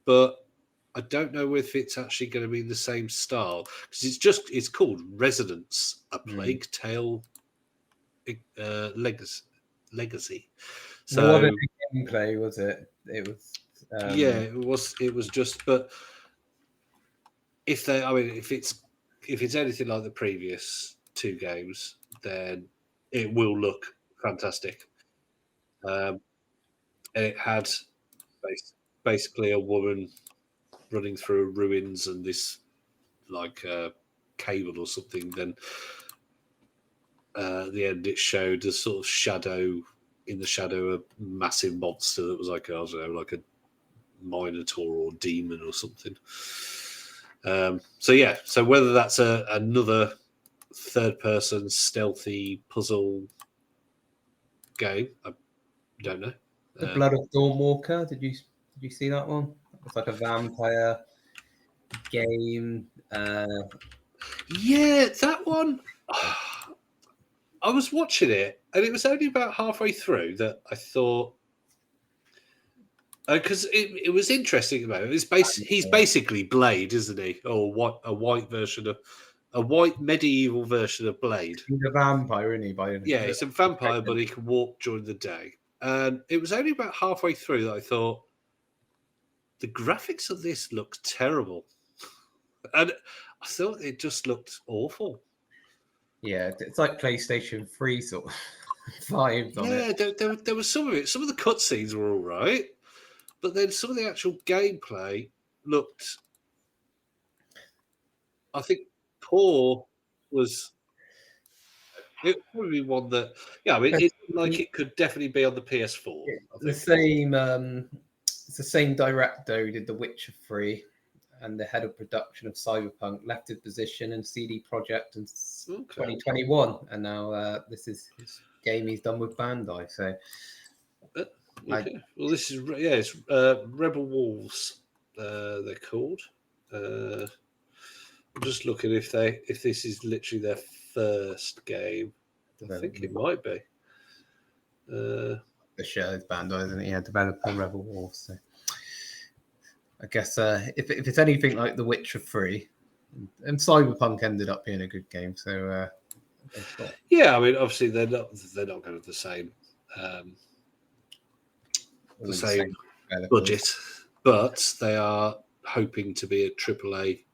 but I don't know if it's actually going to be the same style, because it's called Resonance, a Plague Tale legacy. So what a gameplay was it? It was it was just, but if it's anything like the previous two games, then it will look fantastic. And it had basically a woman running through ruins and this like cable or something. Then at the end, it showed a sort of shadow in the shadow, a massive monster that was like, I don't know, like a minotaur or demon or something. So whether that's another third-person stealthy puzzle game. I don't know. The Blood of Dawnwalker. Did you see that one? It's like a vampire game. Yeah, that one. I was watching it, and it was only about halfway through that I thought, because it was interesting about it. He's basically Blade, isn't he? Or what? A white medieval version of Blade. He's a vampire, isn't he? Yeah, he's a vampire, but he can walk during the day. And it was only about halfway through that I thought, the graphics of this looked terrible, and I thought it just looked awful. Yeah, it's like PlayStation 3 sort of vibes on it. Yeah, there was some of it. Some of the cutscenes were all right, but then some of the actual gameplay looked, I think, poor. It would probably be one that, I mean, it it could definitely be on the PS4. It's the same director who did The Witcher 3 and the head of production of Cyberpunk left his position in CD Projekt in 2021, and now this is his game he's done with Bandai. So, well, this is it's Rebel Wolves. They're called. I'm just looking if this is literally their first game. I think it might be. The show is Bandai, isn't it? Yeah, developing Rebel Wolves. So. I guess if it's anything like The Witcher 3, and Cyberpunk ended up being a good game, so yeah, I mean, obviously they're not going to have the same budget, but they are hoping to be a AAA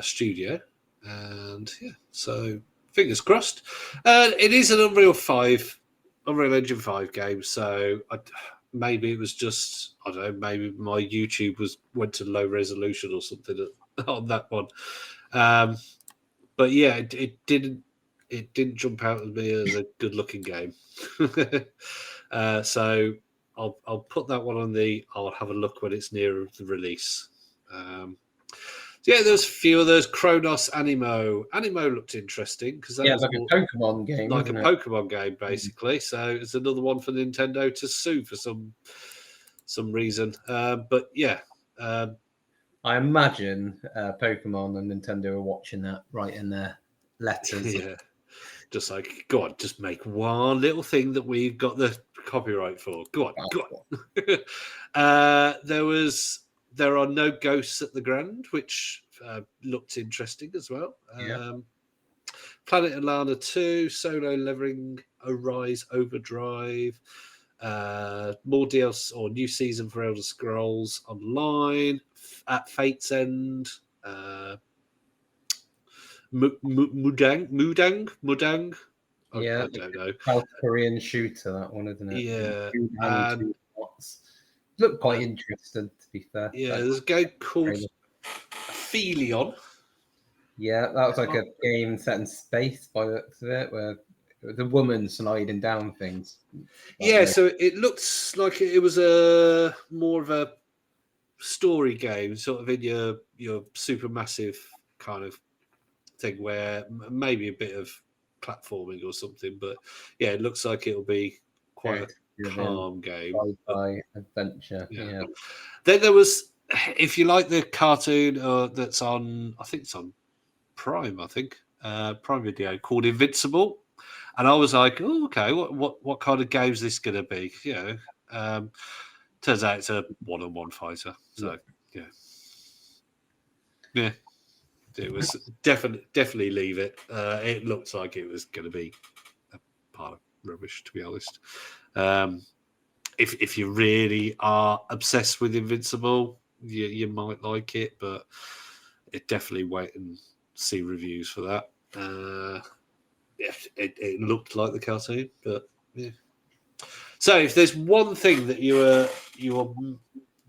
studio, and so fingers crossed. It is an Unreal Engine 5 game, so maybe it was just, I don't know, maybe my YouTube went to low resolution or something on that one. But yeah, it didn't jump out at me as a good looking game. So I'll put that one on I'll have a look when it's nearer the release. There's a few of those. Kronos Animo. Animo looked interesting because like a Pokemon game. Like a Pokemon game, basically. So it's another one for Nintendo to sue for some reason. But yeah. I imagine Pokemon and Nintendo are watching that, writing their letters. Yeah. Just like, go on, just make one little thing that we've got the copyright for. Go on. There are no ghosts at the Grand, which looked interesting as well. Planet Alana 2, Solo Leveling, Arise Overdrive, more DLC or new season for Elder Scrolls Online, At Fate's End, Mudang. I don't know. South Korean shooter, that one, isn't it? Yeah. Looked quite interesting, to be fair. Yeah, there's a game called Phelion. Yeah, that was like a game set in space by the looks of it, where it was a woman sliding down things. So it looks like it was more of a story game, sort of in your supermassive kind of thing, where maybe a bit of platforming or something. But yeah, it looks like it'll be quite a calm game. Sci-fi adventure. Yeah. Then there was, if you like the cartoon that's on, I think it's on Prime. Prime Video, called Invincible, and I was like, oh, okay, what kind of game is this going to be? Turns out it's a one-on-one fighter. So yeah. It was definitely leave it. It looked like it was going to be a pile of rubbish, to be honest. If you really are obsessed with Invincible, you might like it, but it definitely wait and see reviews for that. It looked like the cartoon, but yeah. So if there's one thing that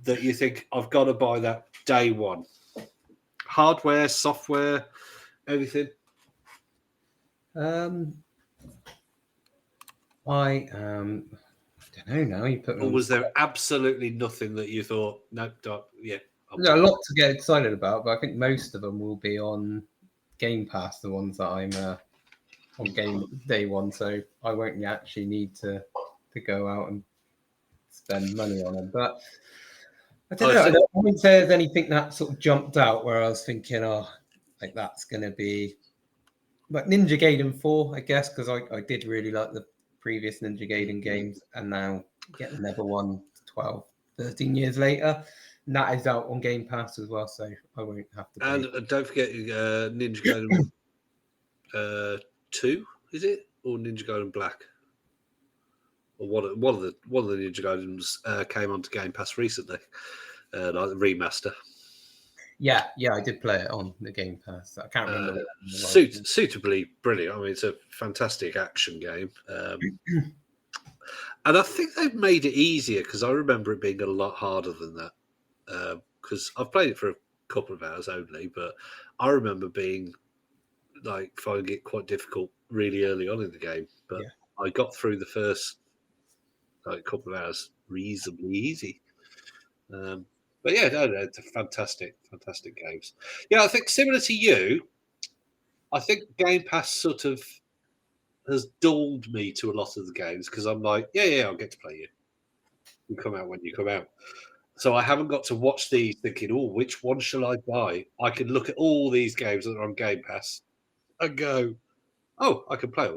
that you think I've got to buy that day one, hardware, software, anything. I don't know now. You put. Or was there absolutely nothing that you thought? No, yeah. There's a lot to get excited about, but I think most of them will be on Game Pass. The ones that I'm on game day one, so I won't actually need to go out and spend money on them. But I don't know. I don't say there's anything that sort of jumped out where I was thinking, oh, like that's going to be like Ninja Gaiden 4, I guess, because I did really like the previous Ninja Gaiden games, and now get another one 12, 13 years later. And that is out on Game Pass as well, so I won't have to pay. And don't forget Ninja Gaiden 2, is it? Or Ninja Gaiden Black? Or one of the Ninja Gaidens came onto Game Pass recently, like the remaster. Yeah, I did play it on the Game Pass. I can't remember. Suitably brilliant. I mean, it's a fantastic action game. And I think they've made it easier because I remember it being a lot harder than that. Because I've played it for a couple of hours only, but I remember being like finding it quite difficult really early on in the game. But I got through the first couple of hours reasonably easy. But yeah, no, it's a fantastic games. Yeah, I think similar to you, I think Game Pass sort of has dulled me to a lot of the games because I'm like, yeah, I'll get to play you. You come out when you come out. So I haven't got to watch these thinking, oh, which one shall I buy? I can look at all these games that are on Game Pass and go, oh, I can play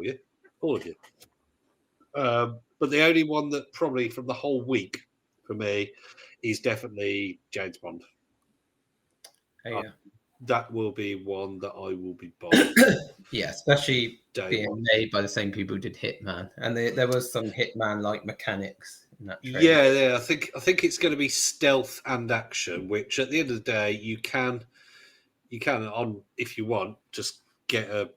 all of you. But the only one that probably from the whole week for me is definitely James Bond. Yeah. That will be one that I will be buying. Yeah, especially being made by the same people who did Hitman, and there was some Hitman-like mechanics in that trailer. Yeah. I think it's going to be stealth and action, which at the end of the day you can on if you want just get a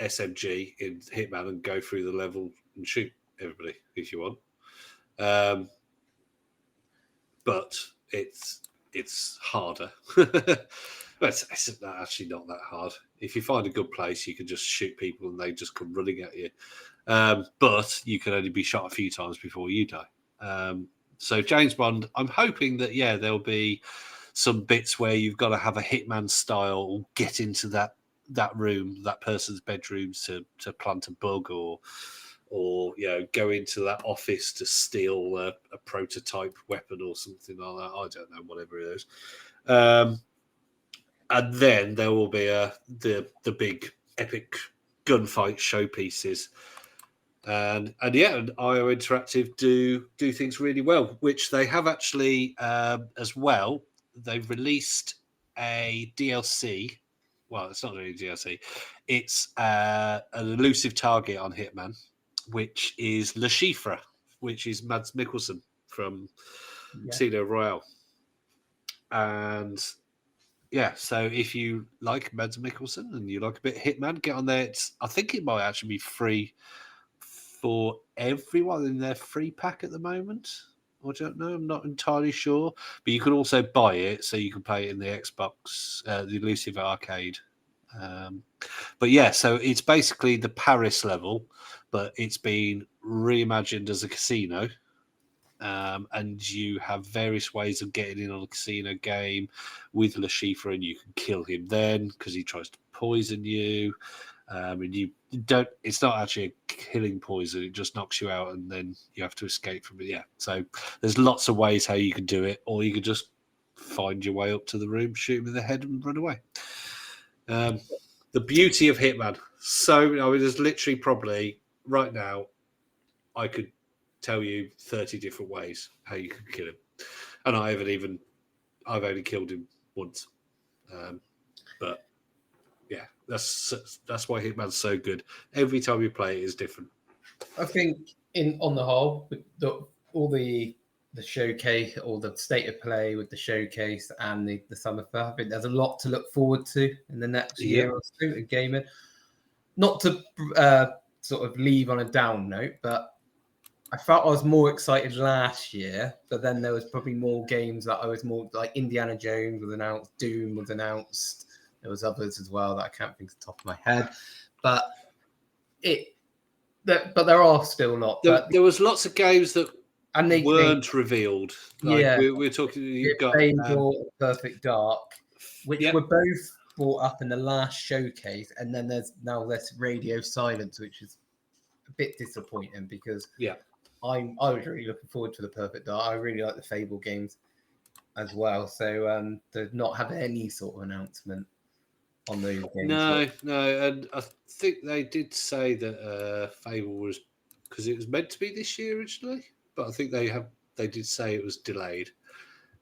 SMG in Hitman and go through the level and shoot everybody if you want. But it's harder. But it's actually not that hard. If you find a good place, you can just shoot people and they just come running at you. But you can only be shot a few times before you die. So James Bond, I'm hoping that, there'll be some bits where you've got to have a Hitman style, get into that room, that person's bedrooms to plant a bug or go into that office to steal a prototype weapon or something like that. I don't know, whatever it is. And then there will be the big epic gunfight showpieces. And IO Interactive do things really well, which they have actually as well. They've released a DLC. Well, it's not really a DLC. It's an elusive target on Hitman, which is Le Chiffre, which is Mads Mikkelsen from Casino Royale. And so if you like Mads Mikkelsen and you like a bit of Hitman, get on there. I think it might actually be free for everyone in their free pack at the moment. I don't know. I'm not entirely sure. But you can also buy it, so you can play it in the Xbox, the Elusive Arcade. So it's basically the Paris level, but it's been reimagined as a casino. And you have various ways of getting in on a casino game with Le Chiffre, and you can kill him then because he tries to poison you. And you don't. It's not actually a killing poison; it just knocks you out, and then you have to escape from it. Yeah. So there's lots of ways how you can do it, or you can just find your way up to the room, shoot him in the head, and run away. The beauty of Hitman. So there's literally probably right now, I could tell you 30 different ways how you could kill him, and I've only killed him once. But yeah, that's why Hitman's so good. Every time you play it is different. I think on the whole, all the showcase or the state of play with the showcase and the summer fair, I think there's a lot to look forward to in the next year or so in gaming. Not to sort of leave on a down note, but I felt I was more excited last year, but then there was probably more games that I was more like Indiana Jones was announced, Doom was announced. There was others as well that I can't think off the top of my head, but there are still lots. There was lots of games that weren't revealed. Like we're talking. You've got Perfect Dark, which were both brought up in the last showcase, and then there's now this radio silence, which is a bit disappointing because I was really looking forward to the Perfect Dark. I really like the Fable games as well. So to not have any sort of announcement on those games. No, and I think they did say that Fable was because it was meant to be this year originally, but I think they did say it was delayed.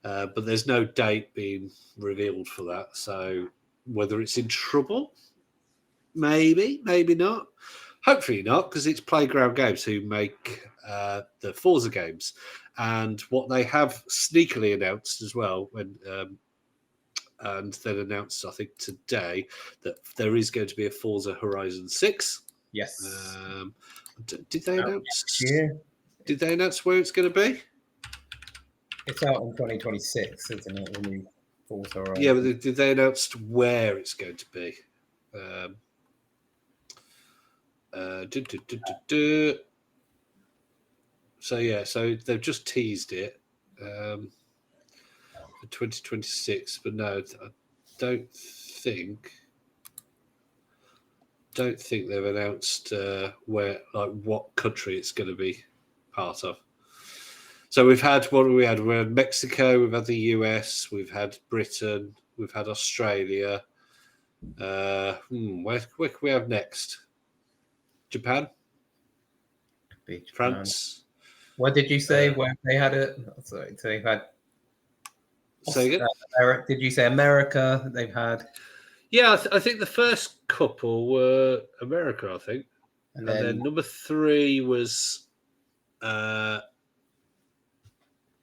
But there's no date being revealed for that. So whether it's in trouble, maybe not. Hopefully not, because it's Playground Games who make the Forza games, and what they have sneakily announced as well and then announced, I think today, that there is going to be a Forza Horizon 6. Yes. Did they announce? Yeah. Did they announce where it's going to be? It's out in 2026, isn't it? The new Forza Horizon. Yeah, but did they announce where it's going to be? So they've just teased it for 2026, but no, I don't think they've announced what country it's going to be part of. So we've had we had Mexico, we've had the US, we've had Britain, we've had Australia. Where can we have next? Japan? France? What did you say where they had it? Sorry, so they've had. Say again? Did you say America? They've had. Yeah, I think the first couple were America, I think. And then number 3 was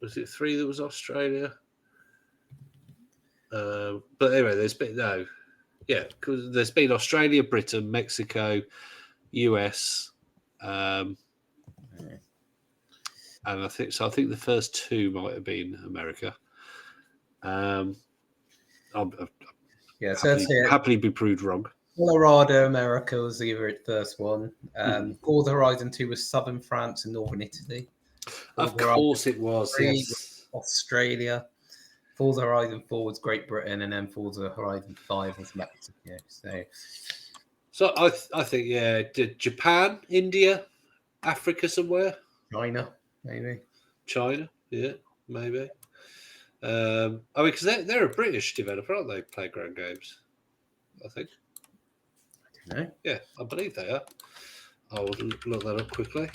it 3 that was Australia? But anyway, there's been because there's been Australia, Britain, Mexico, US, and I think the first 2 might have been America. Happily be proved wrong. Colorado, America was either its first one. Forza Horizon 2 was Southern France and Northern Italy. Of course it was, yes. Was Australia. Forza Horizon 4 was Great Britain, and then Forza Horizon 5 was Mexico. So I think, did Japan, India, Africa somewhere? China, maybe. China, yeah, maybe. Because they're a British developer, aren't they? Playground Games, I think. I don't know. Yeah, I believe they are. I will look that up quickly.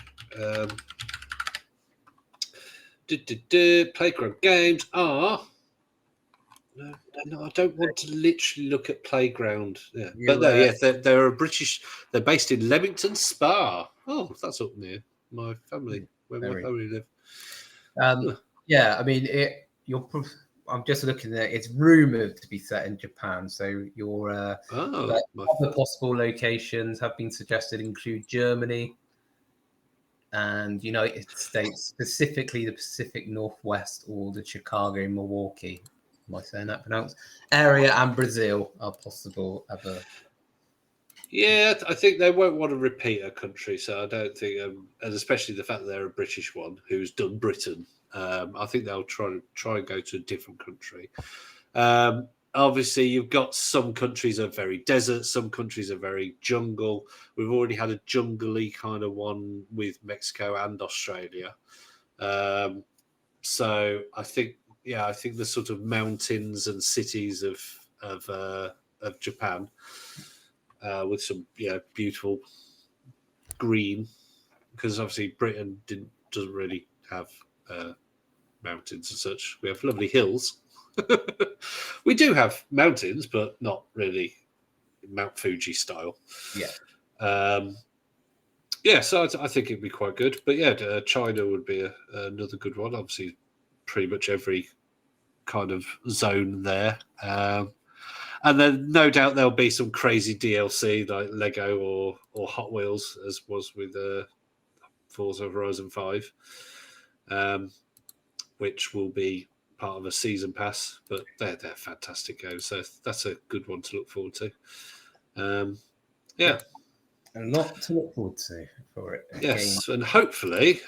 Playground Games are. No, I don't want to literally look at Playground. Yeah, but they're a British. They're based in Leamington Spa. Oh, that's up near my family, where my family live. Yeah, I mean, I'm just looking at it. It's rumored to be set in Japan. So other possible locations have been suggested include Germany and United States, specifically the Pacific Northwest or the Chicago, Milwaukee. Am I saying that pronounced? Area and Brazil are possible other. Yeah, I think they won't want to repeat a country, so I don't think, and especially the fact that they're a British one who's done Britain. I think they'll try and go to a different country. Obviously, you've got some countries are very desert, some countries are very jungle. We've already had a jungly kind of one with Mexico and Australia. So I think the sort of mountains and cities of Japan with some beautiful green, because obviously Britain doesn't really have mountains and such. We have lovely hills. We do have mountains, but not really Mount Fuji style. Yeah. So I think it'd be quite good. But China would be another good one. Obviously, pretty much every kind of zone there. And then no doubt there'll be some crazy DLC like Lego or Hot Wheels, as was with Forza Horizon 5, which will be part of a season pass. But they're fantastic games, so that's a good one to look forward to. A lot to look forward to for it. Yes, and hopefully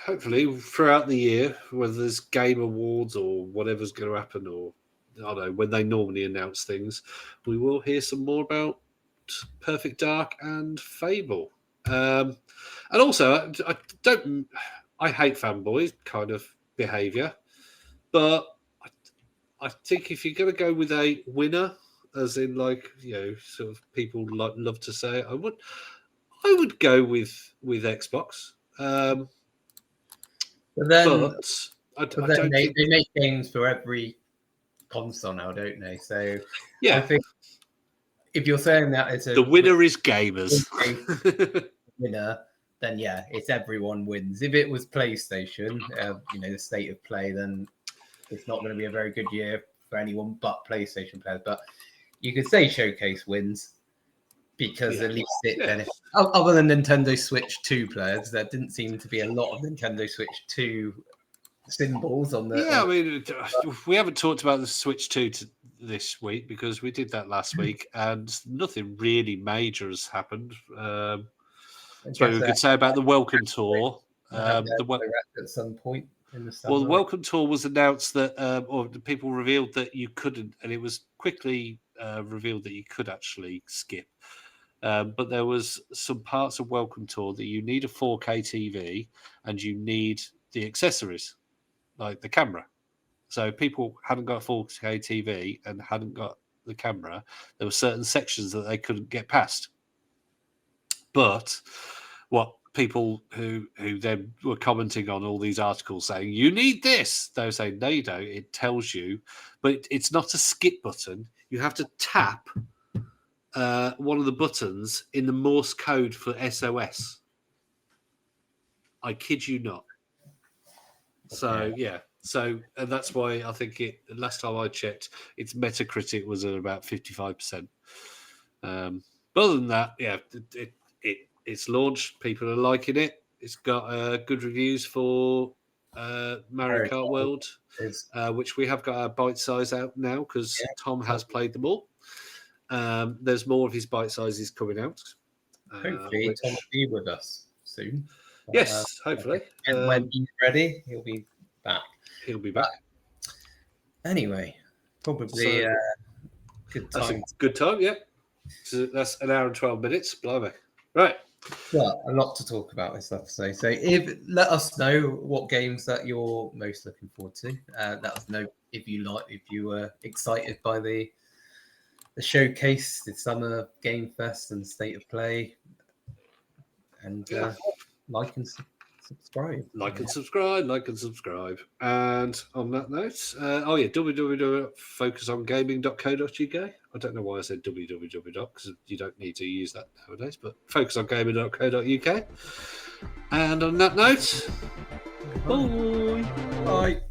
throughout the year, whether there's game awards or whatever's going to happen, or I don't know, when they normally announce things, we will hear some more about Perfect Dark and Fable. And also, I hate fanboy kind of behaviour, but I think if you're going to go with a winner, as in sort of people love to say, I would go with Xbox. But then, I then don't they think make games for every console now, don't they? So yeah, I think if you're saying that it's the winner is gamers. winner, then yeah, it's everyone wins. If it was PlayStation, the state of play, then it's not going to be a very good year for anyone but PlayStation players. But you could say Showcase wins because at least it benefits. Other than Nintendo Switch 2 players, there didn't seem to be a lot of Nintendo Switch 2 symbols on the. Yeah, I mean, we haven't talked about the Switch 2 this week because we did that last week, and nothing really major has happened. So we could say about the Welcome Tour. At some point in the summer. Well, the Welcome Tour was announced that, or the people revealed that you couldn't, and it was quickly revealed that you could actually skip. But there was some parts of Welcome Tour that you need a 4K TV and you need the accessories, like the camera. So people hadn't got a 4K TV and hadn't got the camera. There were certain sections that they couldn't get past. But what people who then were commenting on all these articles saying, you need this, they were saying, no, you don't. It tells you, but it's not a skip button. You have to tap one of the buttons in the Morse code for SOS. I kid you not. So, yeah. So, and that's why I think last time I checked, its Metacritic was at about 55%. But other than that, yeah, it's launched. People are liking it. It's got good reviews for Mario Kart World, which we have got our bite size out now because Tom has played them all. There's more of his bite sizes coming out. Hopefully, Tom will be with us soon. Yes, hopefully. And when he's ready, he'll be back. He'll be back. Anyway, probably good time. That's a good time, yeah. So that's an hour and 12 minutes. Blimey. Right. Well, a lot to talk about, I have to say. So let us know what games that you're most looking forward to. Let us know if you were excited by the showcase, the Summer Game Fest and State of Play. And like and subscribe. Like and subscribe. And on that note, www.focusongaming.co.uk. I don't know why I said www, because you don't need to use that nowadays, but focusongaming.co.uk. And on that note, bye. Bye.